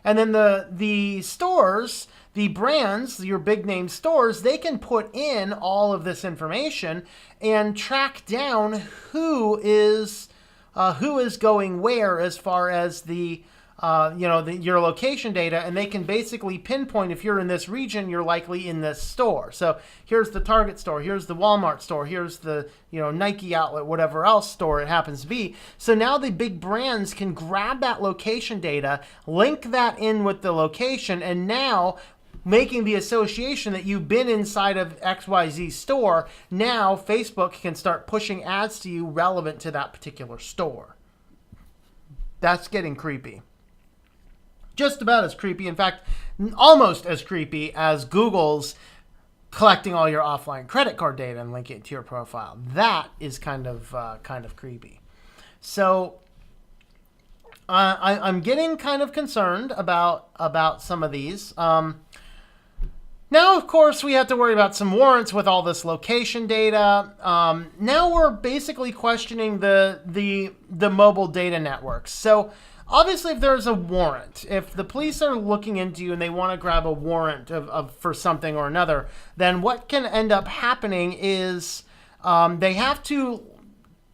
And then the stores, the brands, your big name stores, they can put in all of this information and track down who is going where as far as your location data, and they can basically pinpoint if you're in this region, you're likely in this store. So here's the Target store, here's the Walmart store, here's the Nike outlet, whatever else store it happens to be. So now the big brands can grab that location data, link that in with the location, and now making the association that you've been inside of XYZ store, now Facebook can start pushing ads to you relevant to that particular store. That's getting creepy. Just about as creepy, in fact, almost as creepy as Google's collecting all your offline credit card data and linking it to your profile. That is kind of creepy. So I'm getting kind of concerned about some of these. Now, of course, we have to worry about some warrants with all this location data. Now we're basically questioning the mobile data networks. So obviously, if there's a warrant, if the police are looking into you and they want to grab a warrant for something or another, then what can end up happening is they have to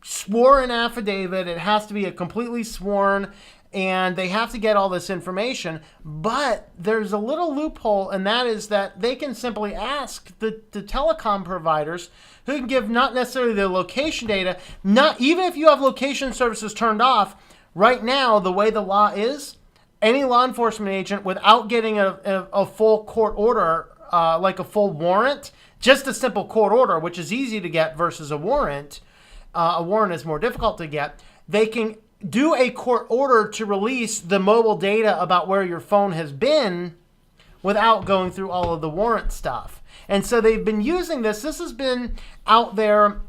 swear an affidavit. It has to be a completely sworn, and they have to get all this information. But there's a little loophole, and that is that they can simply ask the telecom providers who can give not necessarily the location data, not even if you have location services turned off. Right now, the way the law is, any law enforcement agent, without getting a full court order, like a full warrant, just a simple court order, which is easy to get versus a warrant is more difficult to get, they can do a court order to release the mobile data about where your phone has been without going through all of the warrant stuff. And so they've been using this. This has been out there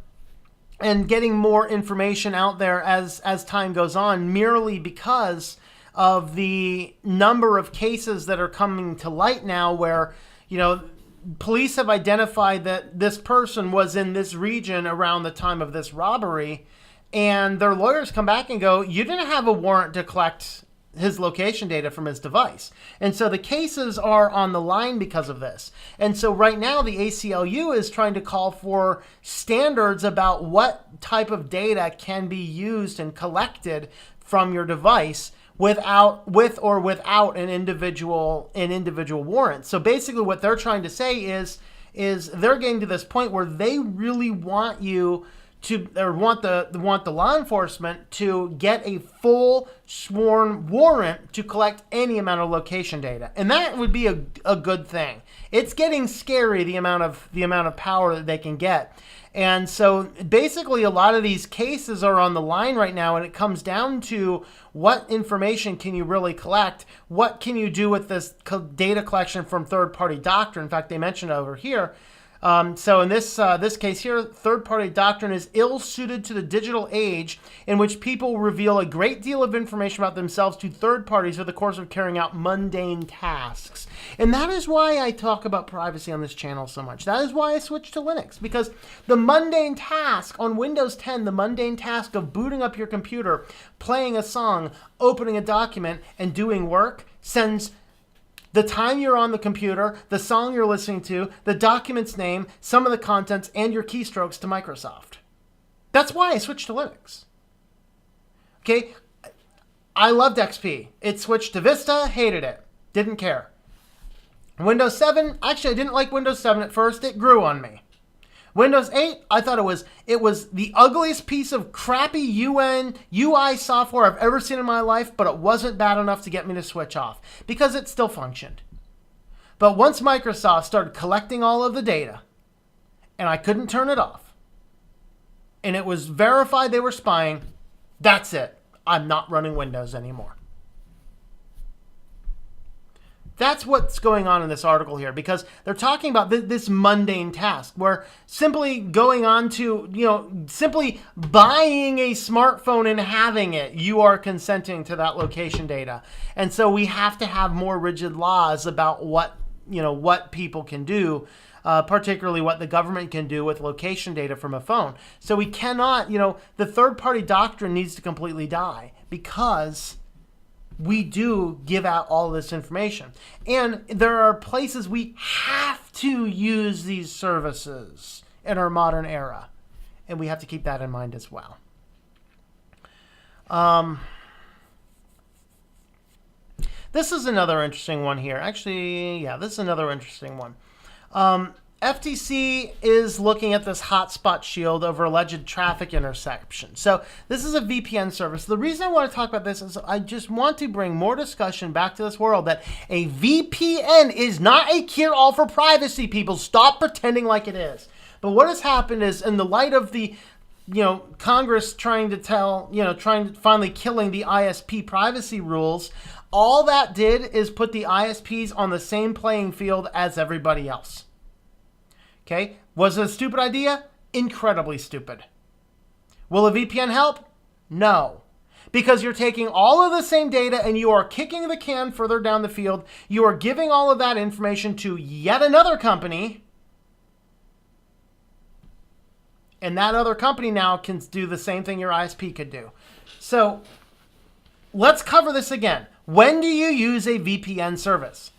and getting more information out there as time goes on, merely because of the number of cases that are coming to light now where, police have identified that this person was in this region around the time of this robbery, and their lawyers come back and go, you didn't have a warrant to collect his location data from his device. And so the cases are on the line because of this. And so right now the ACLU is trying to call for standards about what type of data can be used and collected from your device with or without an individual warrant. So basically what they're trying to say is they're getting to this point where they really want you to, or want the law enforcement to get a full sworn warrant to collect any amount of location data. And that would be a good thing. It's getting scary, the amount of power that they can get. And so basically a lot of these cases are on the line right now, and it comes down to what information can you really collect? What can you do with this data collection from third-party doctrine? In fact, they mentioned it over here. So in this case here, third-party doctrine is ill-suited to the digital age in which people reveal a great deal of information about themselves to third parties for the course of carrying out mundane tasks. And that is why I talk about privacy on this channel so much. That is why I switched to Linux, because the mundane task on Windows 10, the mundane task of booting up your computer, playing a song, opening a document, and doing work sends the time you're on the computer, the song you're listening to, the document's name, some of the contents, and your keystrokes to Microsoft. That's why I switched to Linux. Okay? I loved XP. It switched to Vista, hated it. Didn't care. Windows 7, actually I didn't like Windows 7 at first. It grew on me. Windows 8, I thought it was the ugliest piece of crappy UI software I've ever seen in my life, but it wasn't bad enough to get me to switch off because it still functioned. But once Microsoft started collecting all of the data, and I couldn't turn it off, and it was verified they were spying, that's it. I'm not running Windows anymore. That's what's going on in this article here, because they're talking about this mundane task where simply going on to, simply buying a smartphone and having it, you are consenting to that location data. And so we have to have more rigid laws about what people can do, particularly what the government can do with location data from a phone. So we cannot, the third-party doctrine needs to completely die, because we do give out all this information. And there are places we have to use these services in our modern era. And we have to keep that in mind as well. This is another interesting one here. Actually, yeah, this is another interesting one. FTC is looking at this Hotspot Shield over alleged traffic interception. So this is a VPN service. The reason I want to talk about this is I just want to bring more discussion back to this world that a VPN is not a cure-all for privacy, people. Stop pretending like it is. But what has happened is, in the light of the Congress trying to finally killing the ISP privacy rules, all that did is put the ISPs on the same playing field as everybody else. Okay, was it a stupid idea? Incredibly stupid. Will a VPN help? No. Because you're taking all of the same data and you are kicking the can further down the field. You are giving all of that information to yet another company. And that other company now can do the same thing your ISP could do. So let's cover this again. When do you use a VPN service?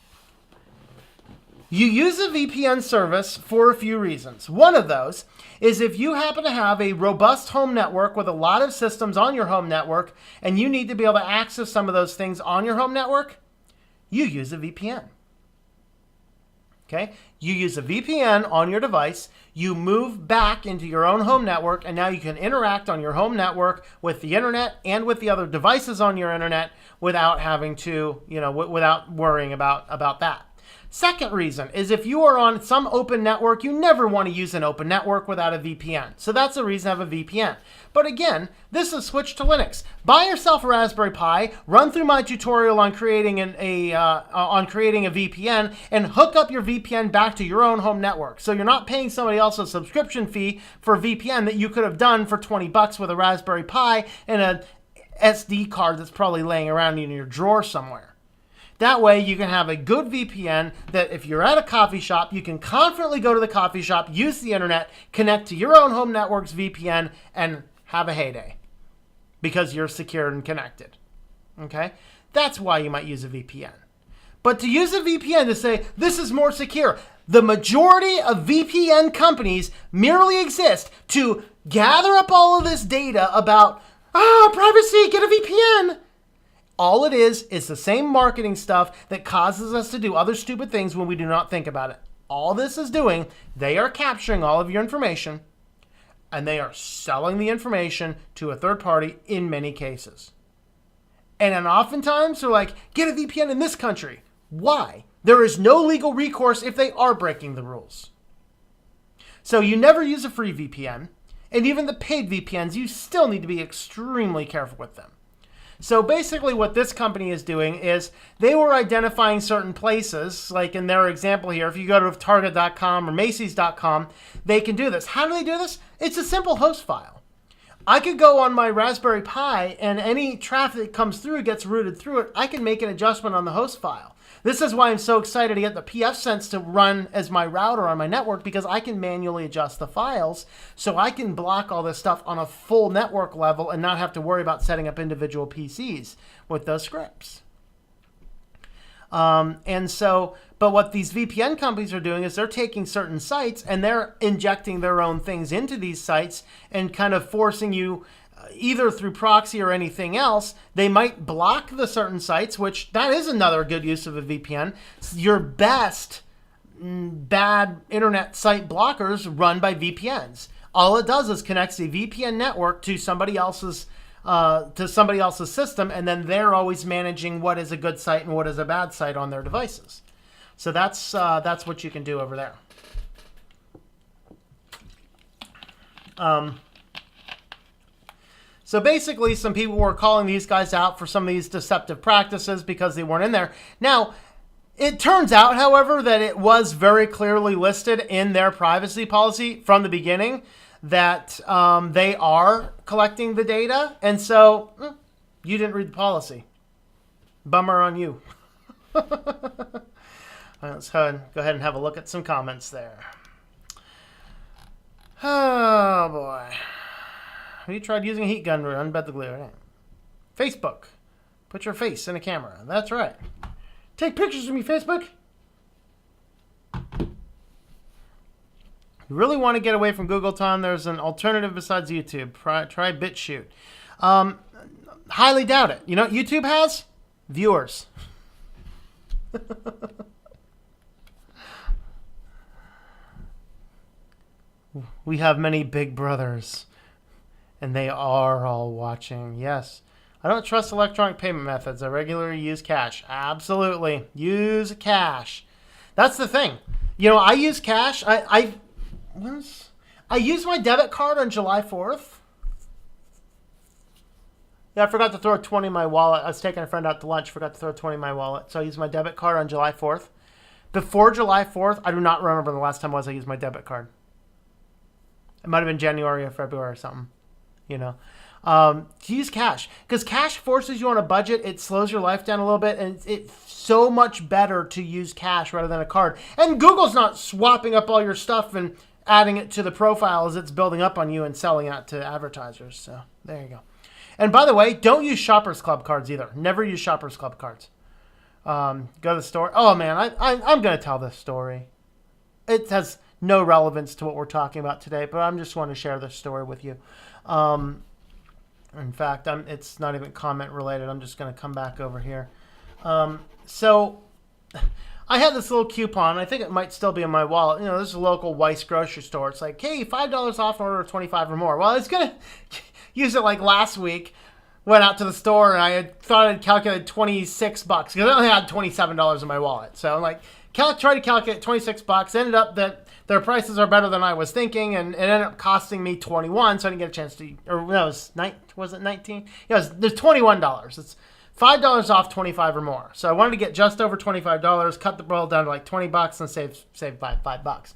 You use a VPN service for a few reasons. One of those is if you happen to have a robust home network with a lot of systems on your home network and you need to be able to access some of those things on your home network, you use a VPN. Okay? You use a VPN on your device, you move back into your own home network, and now you can interact on your home network with the internet and with the other devices on your internet without having to, without worrying about that. Second reason is if you are on some open network, you never want to use an open network without a VPN. So that's the reason to have a VPN. But again, this is switched to Linux. Buy yourself a Raspberry Pi, run through my tutorial on creating a VPN, and hook up your VPN back to your own home network. So you're not paying somebody else a subscription fee for a VPN that you could have done for $20 with a Raspberry Pi and a SD card that's probably laying around in your drawer somewhere. That way you can have a good VPN that if you're at a coffee shop, you can confidently go to the coffee shop, use the internet, connect to your own home network's VPN, and have a heyday because you're secure and connected. Okay? That's why you might use a VPN. But to use a VPN to say, this is more secure, the majority of VPN companies merely exist to gather up all of this data about, privacy, get a VPN. All it is the same marketing stuff that causes us to do other stupid things when we do not think about it. All this is doing, they are capturing all of your information and they are selling the information to a third party in many cases. And then oftentimes they're like, get a VPN in this country. Why? There is no legal recourse if they are breaking the rules. So you never use a free VPN, and even the paid VPNs, you still need to be extremely careful with them. So basically what this company is doing is they were identifying certain places, like in their example here, if you go to Target.com or Macy's.com, they can do this. How do they do this? It's a simple host file. I could go on my Raspberry Pi and any traffic that comes through gets routed through it. I can make an adjustment on the host file. This is why I'm so excited to get the pfSense to run as my router on my network, because I can manually adjust the files so I can block all this stuff on a full network level and not have to worry about setting up individual PCs with those scripts. But what these VPN companies are doing is they're taking certain sites and they're injecting their own things into these sites and kind of forcing you either through proxy or anything else. They might block the certain sites, which that is another good use of a VPN. Your best bad internet site blockers run by VPNs. All it does is connects a VPN network to somebody else's system, and then they're always managing what is a good site and what is a bad site on their devices. So that's what you can do over there. So basically, some people were calling these guys out for some of these deceptive practices because they weren't in there. Now, it turns out, however, that it was very clearly listed in their privacy policy from the beginning that they are collecting the data. And so, you didn't read the policy. Bummer on you. Let's go ahead and have a look at some comments there. Oh, boy. Have you tried using a heat gun to unbed the glue? Facebook. Put your face in a camera. That's right. Take pictures of me, Facebook. You really want to get away from Google, Tom? There's an alternative besides YouTube. Try BitChute. Highly doubt it. You know what YouTube has? Viewers. We have many big brothers. And they are all watching. Yes. I don't trust electronic payment methods. I regularly use cash. Absolutely. Use cash. That's the thing. You know, I use cash. I used my debit card on July 4th. Yeah, I forgot to throw a 20 in my wallet. I was taking a friend out to lunch. Forgot to throw a 20 in my wallet. So I used my debit card on July 4th. Before July 4th, I do not remember the last time I used my debit card. It might have been January or February or something. You know, to use cash, because cash forces you on a budget. It slows your life down a little bit, and it's so much better to use cash rather than a card. And Google's not swapping up all your stuff and adding it to the profile as it's building up on you and selling it to advertisers. So there you go. And by the way, don't use Shoppers Club cards either. Never use Shoppers Club cards. Go to the store. Oh man, I'm going to tell this story. It has no relevance to what we're talking about today, but I just want to share this story with you. In fact, it's not even comment related. I'm just going to come back over here. So I had this little coupon. I think it might still be in my wallet. You know, this is a local Weiss grocery store. It's like, hey, $5 off an order of 25 or more. Well, I was going to use it like last week. Went out to the store and I thought I'd calculated $26 because I only had $27 in my wallet. So I'm like, Tried to calculate $26. Ended up that their prices are better than I was thinking, and it ended up costing me $21. So I didn't get a chance to. Or no, was it 19? Yeah, there's $21. It's $5 off 25 or more. So I wanted to get just over $25, cut the bill down to like $20, and save $5.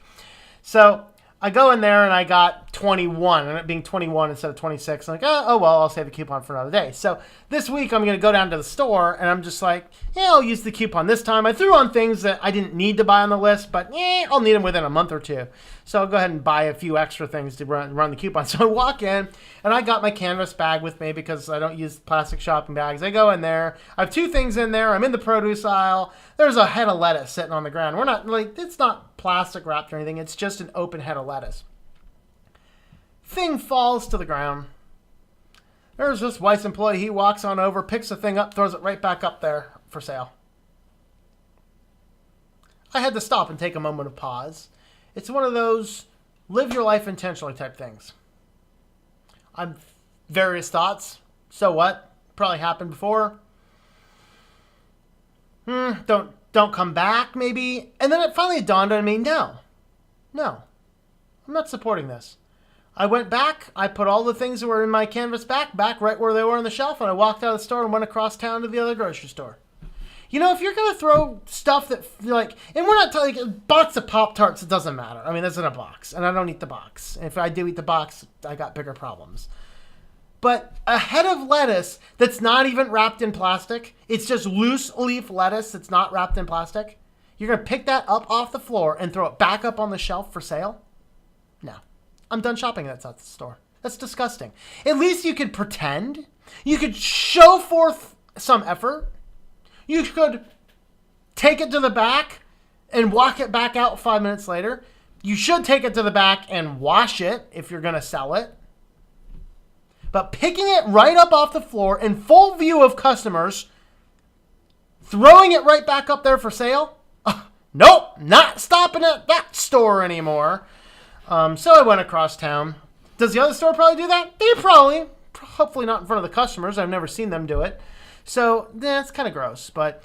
So I go in there and I got 21, and it being 21 instead of 26. I'm like, oh well, I'll save a coupon for another day. So this week I'm going to go down to the store, and I'm just like, yeah, I'll use the coupon this time. I threw on things that I didn't need to buy on the list, but I'll need them within a month or two. So I'll go ahead and buy a few extra things to run the coupon. So I walk in, and I got my canvas bag with me because I don't use plastic shopping bags. I go in there. I have two things in there. I'm in the produce aisle. There's a head of lettuce sitting on the ground. We're not like, it's not plastic wrapped or anything. It's just an open head of lettuce. Thing falls to the ground. There's this Weiss employee. He walks on over, picks the thing up, throws it right back up there for sale. I had to stop and take a moment of pause. It's one of those live your life intentionally type things. I'm various thoughts. So what? Probably happened before. Don't come back, maybe. And then it finally dawned on me, no, I'm not supporting this. I went back, I put all the things that were in my canvas back right where they were on the shelf, and I walked out of the store and went across town to the other grocery store. You know, if you're going to throw stuff that, like, and we're not talking, like, a box of Pop-Tarts, it doesn't matter. I mean, it's in a box, and I don't eat the box. And if I do eat the box, I got bigger problems. But a head of lettuce that's not even wrapped in plastic, it's just loose leaf lettuce that's not wrapped in plastic, you're going to pick that up off the floor and throw it back up on the shelf for sale? No. I'm done shopping at that store. That's disgusting. At least you could pretend. You could show forth some effort. You could take it to the back and walk it back out 5 minutes later. You should take it to the back and wash it if you're going to sell it. But picking it right up off the floor in full view of customers, throwing it right back up there for sale? Nope, not stopping at that store anymore. So I went across town. Does the other store probably do that? They probably. Hopefully not in front of the customers. I've never seen them do it. So it's kind of gross. But,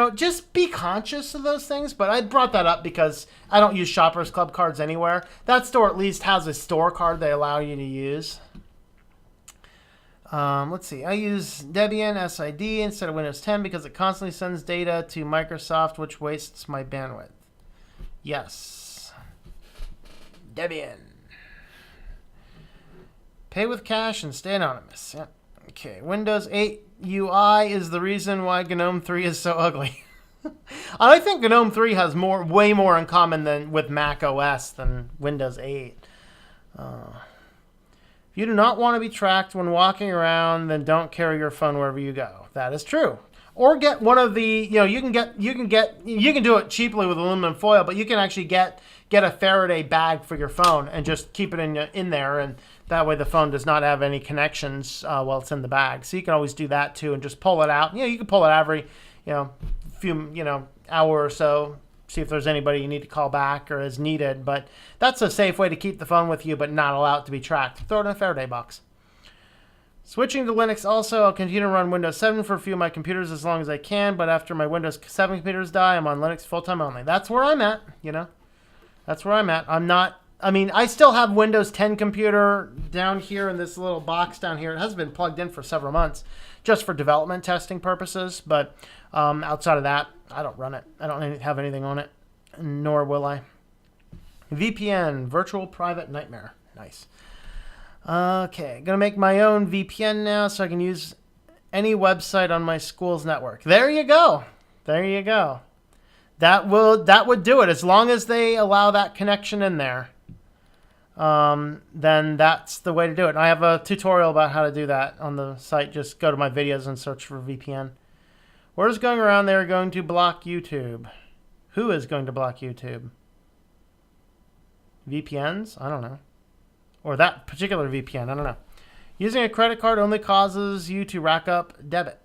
just be conscious of those things. But I brought that up because I don't use Shoppers Club cards anywhere. That store at least has a store card they allow you to use. Let's see. I use Debian SID instead of Windows 10 because it constantly sends data to Microsoft, which wastes my bandwidth. Yes. Debian. Pay with cash and stay anonymous. Yeah. Okay. Windows 8 UI is the reason why GNOME 3 is so ugly. I think GNOME 3 has way more in common than with Mac OS than Windows 8. If you do not want to be tracked when walking around, then don't carry your phone wherever you go. That is true. Or get one of the, you can do it cheaply with aluminum foil, but you can actually get a Faraday bag for your phone and just keep it in there, and that way the phone does not have any connections while it's in the bag. So you can always do that too and just pull it out. You can pull it every, few, hour or so, see if there's anybody you need to call back or is needed. But that's a safe way to keep the phone with you but not allow it to be tracked. Throw it in a Faraday box. Switching to Linux also, I'll continue to run Windows 7 for a few of my computers as long as I can, but after my Windows 7 computers die, I'm on Linux full-time only. That's where I'm at, That's where I'm at. I still have Windows 10 computer down here in this little box down here. It hasn't been plugged in for several months, just for development testing purposes, but outside of that, I don't run it. I don't have anything on it, nor will I. VPN, Virtual Private Nightmare. Nice. Okay, gonna make my own VPN now so I can use any website on my school's network. There you go. That would do it. As long as they allow that connection in there, then that's the way to do it. And I have a tutorial about how to do that on the site. Just go to my videos and search for VPN. Word's going around they're going to block YouTube. Who is going to block YouTube? VPNs? I don't know. Or that particular VPN, I don't know. Using a credit card only causes you to rack up debt.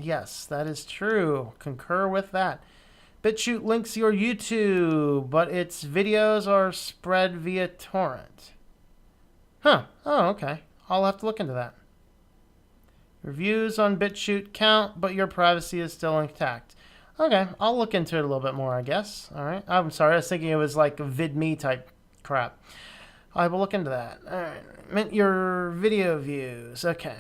Yes, that is true. Concur with that. BitChute links your YouTube, but its videos are spread via torrent. Huh. Oh, okay. I'll have to look into that. Reviews on BitChute count, but your privacy is still intact. Okay, I'll look into it a little bit more, I guess. All right. I'm sorry, I was thinking it was like VidMe type crap. I will look into that. All right. Mint your video views. Okay.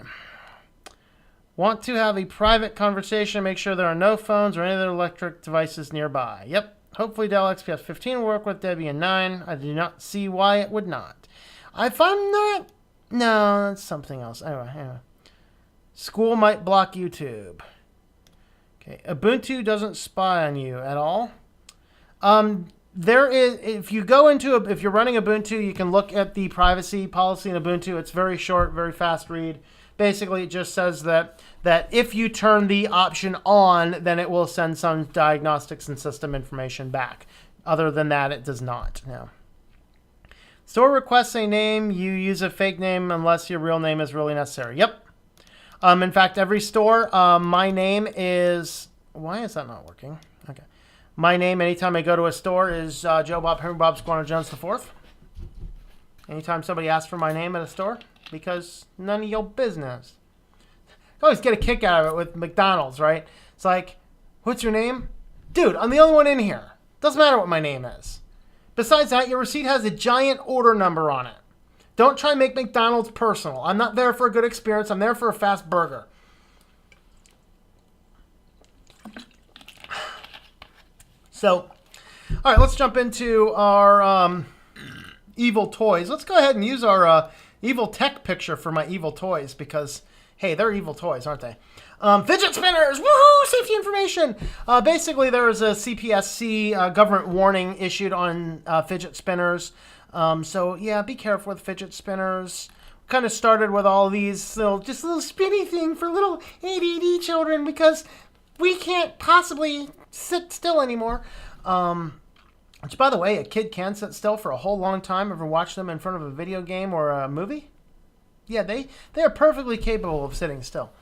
Want to have a private conversation. Make sure there are no phones or any other electric devices nearby. Yep. Hopefully Dell XPS 15 will work with Debian 9. I do not see why it would not. If I'm not... No, that's something else. Anyway. School might block YouTube. Okay. Ubuntu doesn't spy on you at all. There is, if you go into, if you're running Ubuntu, you can look at the privacy policy in Ubuntu. It's very short, very fast read. Basically, it just says that if you turn the option on, then it will send some diagnostics and system information back. Other than that, it does not. No. Store requests a name. You use a fake name unless your real name is really necessary. Yep. In fact, every store, my name is... Why is that not working? Okay. My name, anytime I go to a store, is Joe Bob Henry Bob Squanto Jones IV. Anytime somebody asks for my name at a store, because none of your business. I always get a kick out of it with McDonald's, right? It's like, what's your name? Dude, I'm the only one in here. Doesn't matter what my name is. Besides that, your receipt has a giant order number on it. Don't try and make McDonald's personal. I'm not there for a good experience. I'm there for a fast burger. So, all right, let's jump into our evil toys. Let's go ahead and use our evil tech picture for my evil toys because, hey, they're evil toys, aren't they? Fidget spinners! Woohoo! Safety information! Basically, there is a CPSC government warning issued on fidget spinners. So, yeah, be careful with fidget spinners. Kind of started with all these little spinny thing for little ADD children because we can't possibly sit still anymore. Which, by the way, a kid can sit still for a whole long time. Ever watch them in front of a video game or a movie? Yeah, they are perfectly capable of sitting still.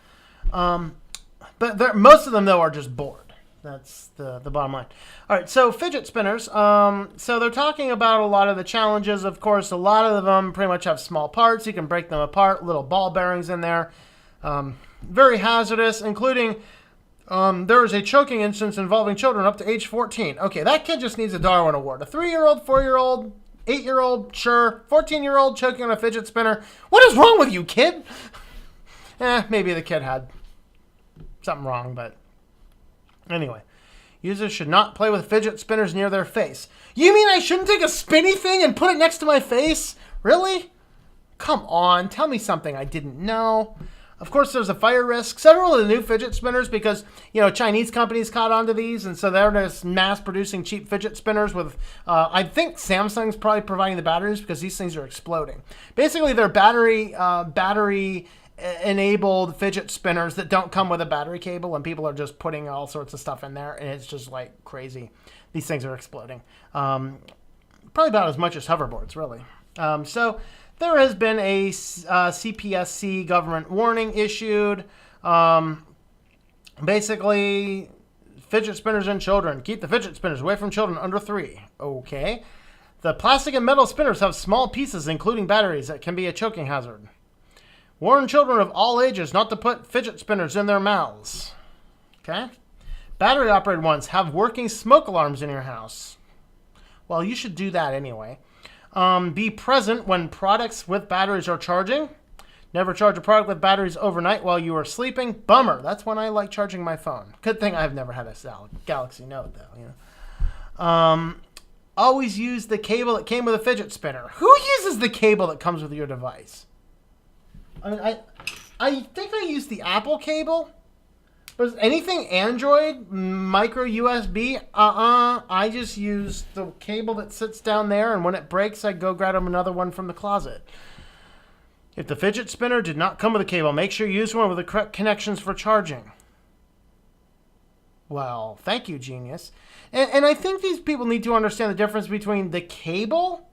But most of them, though, are just bored. That's the bottom line. All right, so fidget spinners. So they're talking about a lot of the challenges. Of course, a lot of them pretty much have small parts. You can break them apart, little ball bearings in there. Very hazardous, including there was a choking instance involving children up to age 14. Okay, that kid just needs a Darwin Award. A 3-year-old, 4-year-old, 8-year-old, sure. 14-year-old choking on a fidget spinner. What is wrong with you, kid? Maybe the kid had something wrong, but anyway. Users should not play with fidget spinners near their face. You mean I shouldn't take a spinny thing and put it next to my face? Really? Come on, tell me something I didn't know. Of course, there's a fire risk. Several of the new fidget spinners, because, Chinese companies caught onto these, and so they're just mass-producing cheap fidget spinners with, I think Samsung's probably providing the batteries because these things are exploding. Basically, they're battery-enabled fidget spinners that don't come with a battery cable, and people are just putting all sorts of stuff in there, and it's just, like, crazy. These things are exploding. Probably about as much as hoverboards, really. So there has been a CPSC government warning issued. Basically, fidget spinners and children. Keep the fidget spinners away from children under 3. Okay. The plastic and metal spinners have small pieces, including batteries, that can be a choking hazard. Warn children of all ages not to put fidget spinners in their mouths. Okay. Battery-operated ones have working smoke alarms in your house. Well, you should do that anyway. Be present when products with batteries are charging. Never charge a product with batteries overnight while you are sleeping. Bummer. That's when I like charging my phone. Good thing I've never had a Galaxy Note, though. Always use the cable that came with a fidget spinner. Who uses the cable that comes with your device? I mean, I think I used the Apple cable. But anything Android, micro USB, I just use the cable that sits down there, and when it breaks, I go grab another one from the closet. If the fidget spinner did not come with a cable, make sure you use one with the correct connections for charging. Well, thank you, genius. And I think these people need to understand the difference between the cable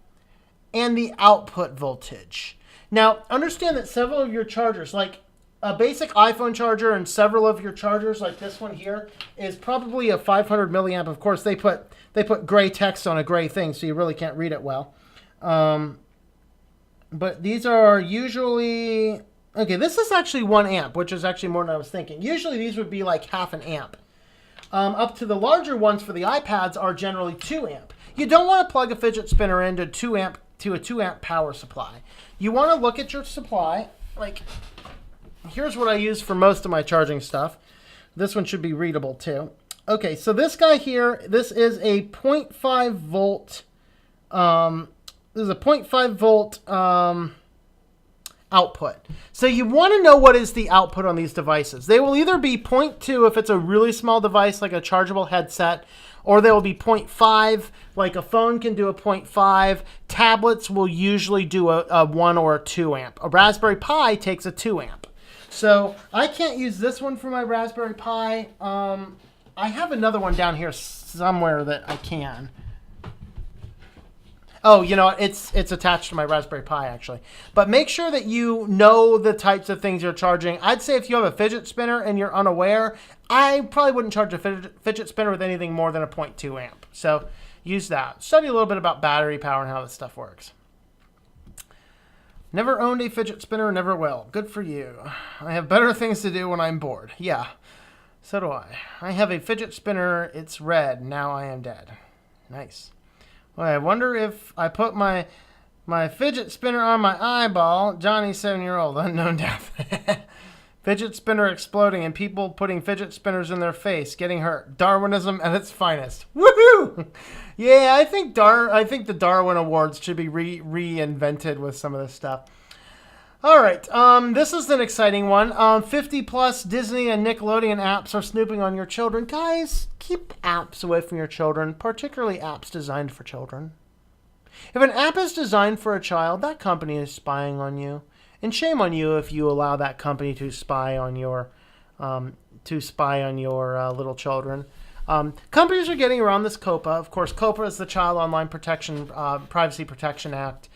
and the output voltage. Now, understand that several of your chargers, like a basic iPhone charger and several of your chargers, like this one here, is probably a 500 milliamp. Of course, they put gray text on a gray thing, so you really can't read it well. But these are usually... Okay, this is actually 1 amp, which is actually more than I was thinking. Usually these would be like half an amp. up to the larger ones for the iPads are generally 2 amp. You don't want to plug a fidget spinner into 2 amp to a 2 amp power supply. You want to look at your supply. Like, here's what I use for most of my charging stuff. This one should be readable too. Okay, so this guy here, this is a 0.5 volt. This is a 0.5 volt output. So you want to know what is the output on these devices. They will either be 0.2 if it's a really small device like a chargeable headset, or they will be 0.5 like a phone can do a 0.5. Tablets will usually do a 1 or a 2 amp. A Raspberry Pi takes a 2 amp. So I can't use this one for my Raspberry Pi. I have another one down here somewhere that I can. Oh, you know, it's attached to my Raspberry Pi, actually. But make sure that you know the types of things you're charging. I'd say if you have a fidget spinner and you're unaware, I probably wouldn't charge a fidget spinner with anything more than a 0.2 amp. So use that. Study a little bit about battery power and how this stuff works. Never owned a fidget spinner, never will. Good for you. I have better things to do when I'm bored. Yeah, so do I. I have a fidget spinner. It's red. Now I am dead. Nice. Well, I wonder if I put my fidget spinner on my eyeball. Johnny, 7-year-old, unknown death. Fidget spinner exploding and people putting fidget spinners in their face, getting hurt. Darwinism at its finest. Woohoo! Yeah, I think the Darwin Awards should be reinvented with some of this stuff. All right, this is an exciting one. 50 plus Disney and Nickelodeon apps are snooping on your children. Guys, keep apps away from your children, particularly apps designed for children. If an app is designed for a child, that company is spying on you. And shame on you if you allow that company to spy on your little children. Companies are getting around this COPPA. Of course, COPPA is the Child Online Privacy Protection Act,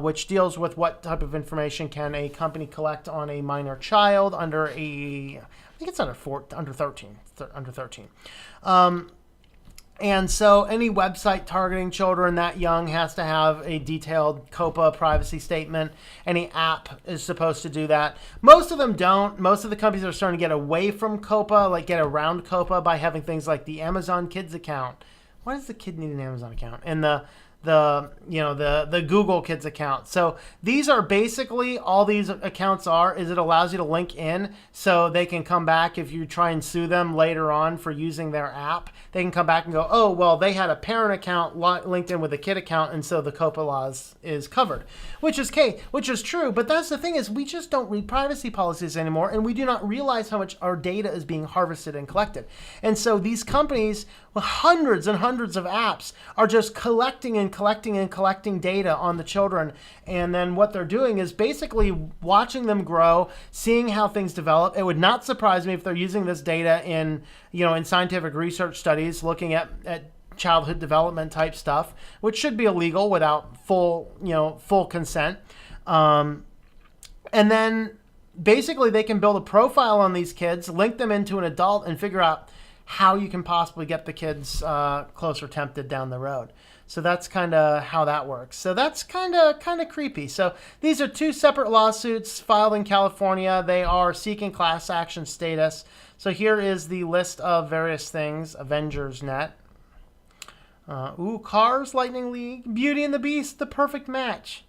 which deals with what type of information can a company collect on a minor child under I think it's under 13. And so any website targeting children that young has to have a detailed COPPA privacy statement. Any app is supposed to do that. Most of them don't. Most of the companies are starting to get away from COPPA, like get around COPPA by having things like the Amazon Kids account. Why does the kid need an Amazon account? And the Google Kids account. So these are basically all these accounts are is it allows you to link in so they can come back if you try and sue them later on for using their app. They can come back and go, oh, well, they had a parent account linked in with a kid account, and so the COPPA laws is covered, which is true. But that's the thing is we just don't read privacy policies anymore, and we do not realize how much our data is being harvested and collected. And so these companies with hundreds and hundreds of apps are just collecting data on the children. And then what they're doing is basically watching them grow, seeing how things develop. It would not surprise me if they're using this data in scientific research studies, looking at childhood development type stuff, which should be illegal without full consent. And then basically they can build a profile on these kids, link them into an adult, and figure out how you can possibly get the kids closer tempted down the road. So that's kind of how that works. So that's kind of creepy. So these are two separate lawsuits filed in California. They are seeking class action status. So here is the list of various things. Avengers Net. Cars, Lightning League, Beauty and the Beast, The Perfect Match.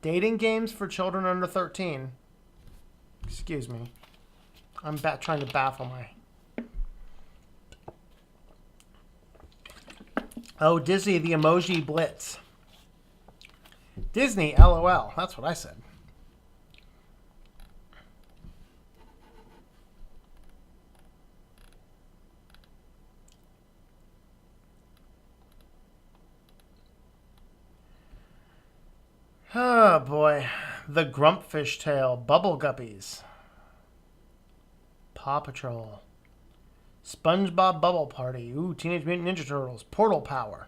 Dating games for children under 13. Excuse me. I'm trying to baffle my... Oh, Disney, the Emoji Blitz. Disney, LOL. That's what I said. Oh, boy. The Grumpfish Tale, Bubble Guppies, Paw Patrol, SpongeBob Bubble Party, Teenage Mutant Ninja Turtles, Portal Power,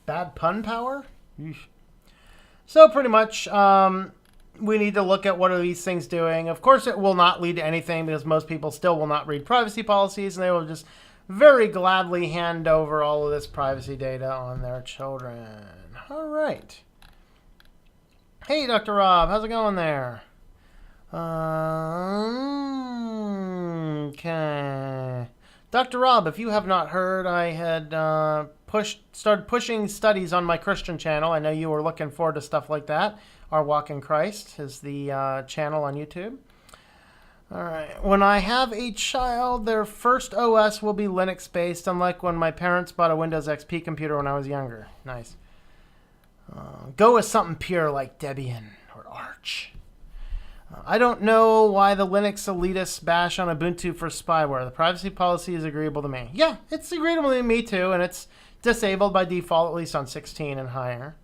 Bad Pun Power? Eesh. So pretty much we need to look at what are these things doing. Of course it will not lead to anything because most people still will not read privacy policies and they will just very gladly hand over all of this privacy data on their children. All right. Hey, Dr. Rob, how's it going there? Okay. Dr. Rob, if you have not heard, I had started pushing studies on my Christian channel. I know you were looking forward to stuff like that. Our Walk in Christ is the channel on YouTube. All right. When I have a child, their first OS will be Linux based, unlike when my parents bought a Windows XP computer when I was younger. Nice. Go with something pure like Debian or Arch. I don't know why the Linux elitists bash on Ubuntu for spyware. The privacy policy is agreeable to me. Yeah, it's agreeable to me too, and it's disabled by default, at least on 16 and higher.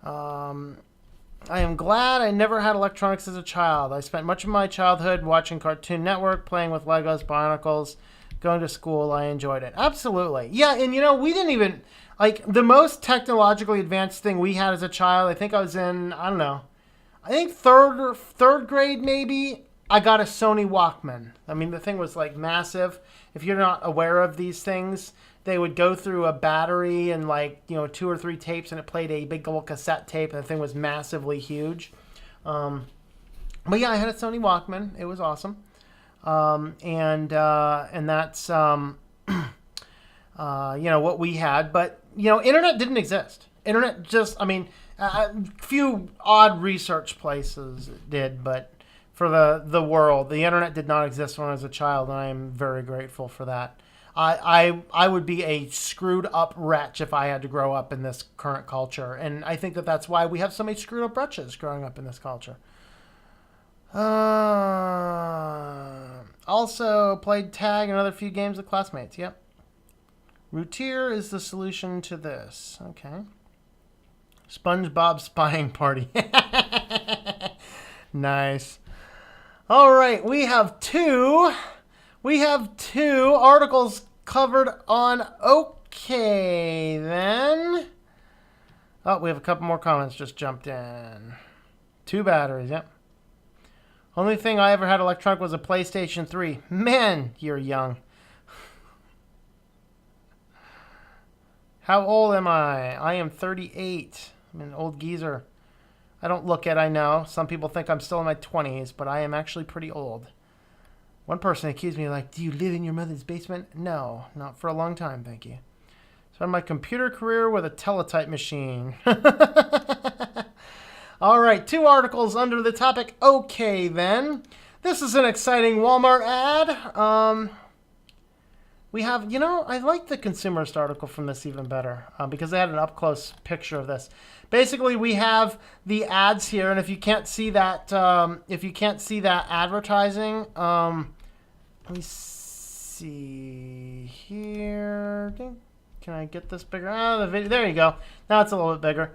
I am glad I never had electronics as a child. I spent much of my childhood watching Cartoon Network, playing with Legos, Bionicles, going to school. I enjoyed it. Absolutely. Yeah, and we didn't even, like, the most technologically advanced thing we had as a child, I think I was in, I don't know, I think third grade maybe, I got a Sony Walkman. I mean, the thing was like massive. If you're not aware of these things, they would go through a battery and 2 or 3 tapes, and it played a big old cassette tape, and the thing was massively huge. But yeah, I had a Sony Walkman. It was awesome. And that's what we had. But internet didn't exist. Internet just, a few odd research places did, but for the world, the internet did not exist when I was a child, and I am very grateful for that. I would be a screwed up wretch if I had to grow up in this current culture, and I think that's why we have so many screwed up wretches growing up in this culture. Also played tag and another few games with classmates. Yep. Routier is the solution to this. Okay. SpongeBob spying party. Nice. All right, we have two articles covered on Okay then. Oh, we have a couple more comments just jumped in. 2 batteries, yep. Only thing I ever had electronic was a PlayStation 3. Man, you're young. How old am I? I am 38. I'm an old geezer. I don't look it, I know. Some people think I'm still in my 20s, but I am actually pretty old. One person accused me do you live in your mother's basement? No, not for a long time, thank you. Started my computer career with a teletype machine. All right, 2 articles under the topic. Okay, then. This is an exciting Walmart ad. We have, I like the consumerist article from this even better because they had an up-close picture of this. Basically, we have the ads here, and if you can't see that, advertising, let me see here. Can I get this bigger? The video. There you go. Now it's a little bit bigger.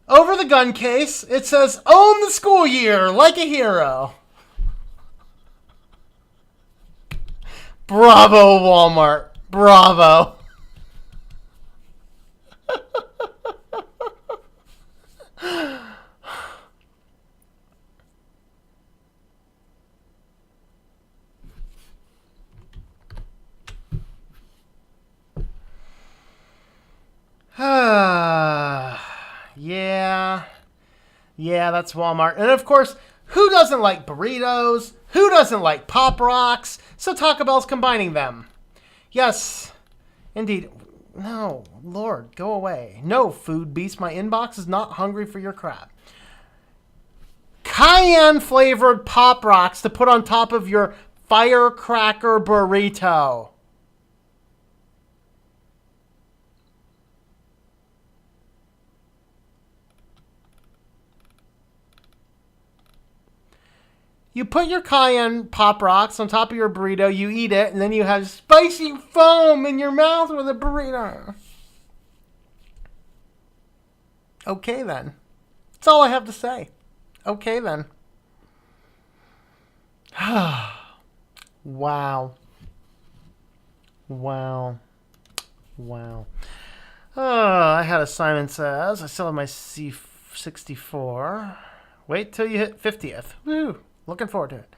Over the gun case, it says, "Own the school year like a hero." Bravo, Walmart. Bravo. Yeah, that's Walmart. And of course, who doesn't like burritos? Who doesn't like Pop Rocks? So Taco Bell's combining them. Yes, indeed. No, Lord, go away. No, food beast. My inbox is not hungry for your crap. Cayenne flavored Pop Rocks to put on top of your firecracker burrito. You put your cayenne Pop Rocks on top of your burrito, you eat it, and then you have spicy foam in your mouth with a burrito. Okay, then. That's all I have to say. Okay, then. Wow. I had a Simon Says. I still have my C64. Wait till you hit 50th. Woo. Looking forward to it.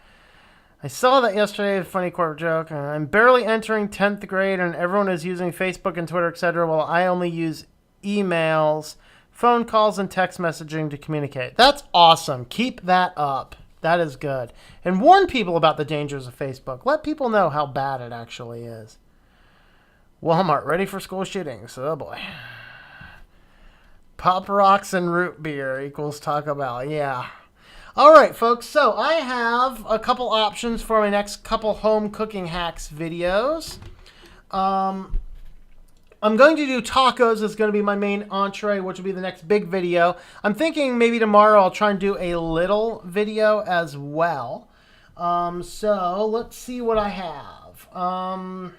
I saw that yesterday, a funny corporate joke. I'm barely entering 10th grade and everyone is using Facebook and Twitter, etc. Well, I only use emails phone calls and text messaging to communicate. That's awesome. Keep that up. That is good. And warn people about the dangers of Facebook. Let people know how bad it actually is. Walmart ready for school shootings. Oh boy. Pop rocks and root beer equals Taco Bell. Yeah. All right, folks. So I have a couple options for my next couple home cooking hacks videos. I'm going to do tacos as going to be my main entree, which will be the next big video. I'm thinking maybe tomorrow I'll try and do a little video as well. So let's see what I have.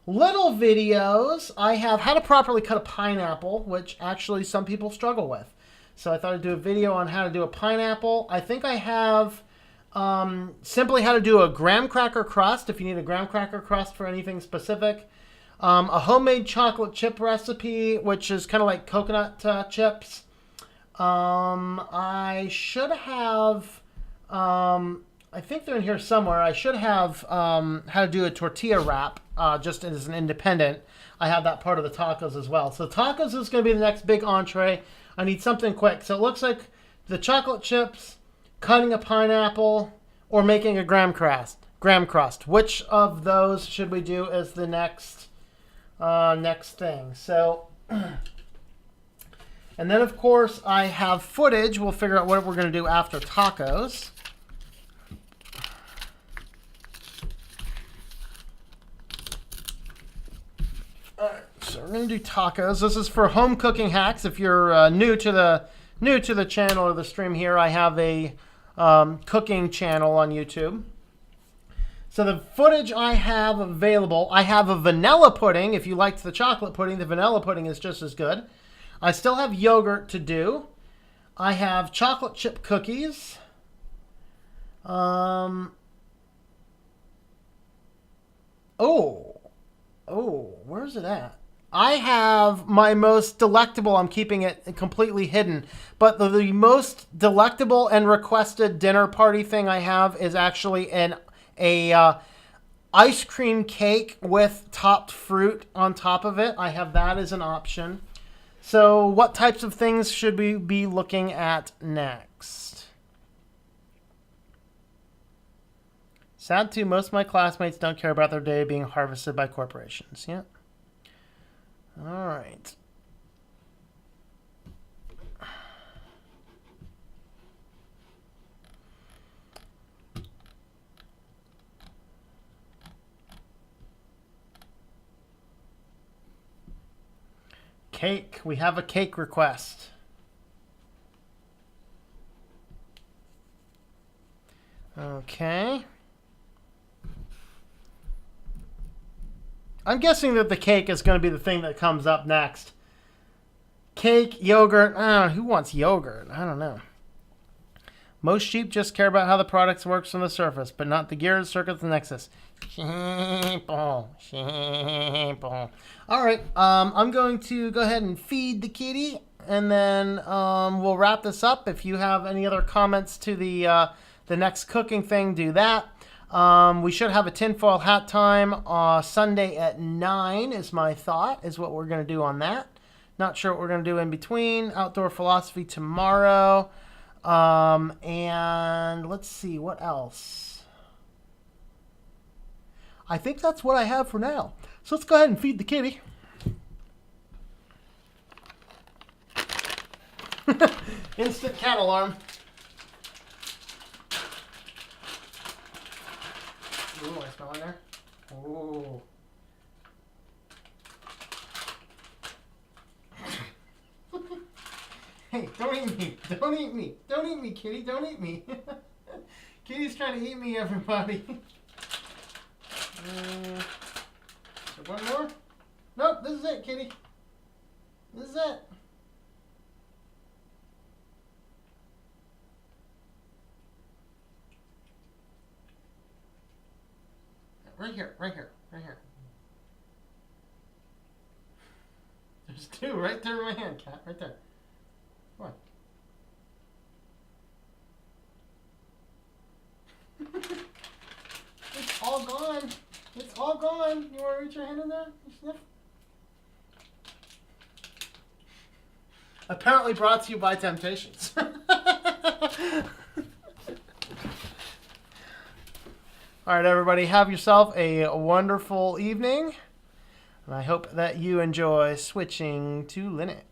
Little videos, I have how to properly cut a pineapple, which actually some people struggle with. So I thought I'd do a video on how to do a pineapple. I think I have simply how to do a graham cracker crust, if you need a graham cracker crust for anything specific. A homemade chocolate chip recipe, which is kind of like coconut chips. I should have, I think they're in here somewhere. I should have how to do a tortilla wrap, just as an independent. I have that part of the tacos as well. So tacos is going to be the next big entree. I need something quick. So it looks like the chocolate chips, cutting a pineapple, or making a graham crust. Which of those should we do as the next thing? So, and then of course I have footage. We'll figure out what we're going to do after tacos. So we're going to do tacos. This is for home cooking hacks. If you're new to the channel or the stream here, I have a cooking channel on YouTube. So the footage I have available, I have a vanilla pudding. If you liked the chocolate pudding, the vanilla pudding is just as good. I still have yogurt to do. I have chocolate chip cookies. Where's it at? I have my most delectable, I'm keeping it completely hidden, but the most delectable and requested dinner party thing I have is actually a ice cream cake with topped fruit on top of it. I have that as an option. So what types of things should we be looking at next? Sad too, most of my classmates don't care about their day being harvested by corporations. Yeah. All right. Cake. We have a cake request. Okay. I'm guessing that the cake is going to be the thing that comes up next. Cake, yogurt. Who wants yogurt? I don't know. Most sheep just care about how the product works on the surface, but not the gears, circuits, and nexus. Sheeple. All right. I'm going to go ahead and feed the kitty, and then we'll wrap this up. If you have any other comments to the next cooking thing, do that. We should have a tinfoil hat time Sunday at 9 is my thought, is what we're going to do on that. Not sure what we're going to do in between. Outdoor philosophy tomorrow. And let's see, what else? I think that's what I have for now. So let's go ahead and feed the kitty. Instant cat alarm. Ooh, I smell in there. Ooh. Hey, don't eat me. Don't eat me. Don't eat me, kitty. Don't eat me. Kitty's trying to eat me, everybody. One more? Nope, this is it, kitty. This is it. Right here, right here, right here. There's two right there in my hand, cat. Right there. Come on. It's all gone. It's all gone. You want to reach your hand in there? You sniff? Apparently brought to you by Temptations. All right, everybody, have yourself a wonderful evening. And I hope that you enjoy switching to Linux.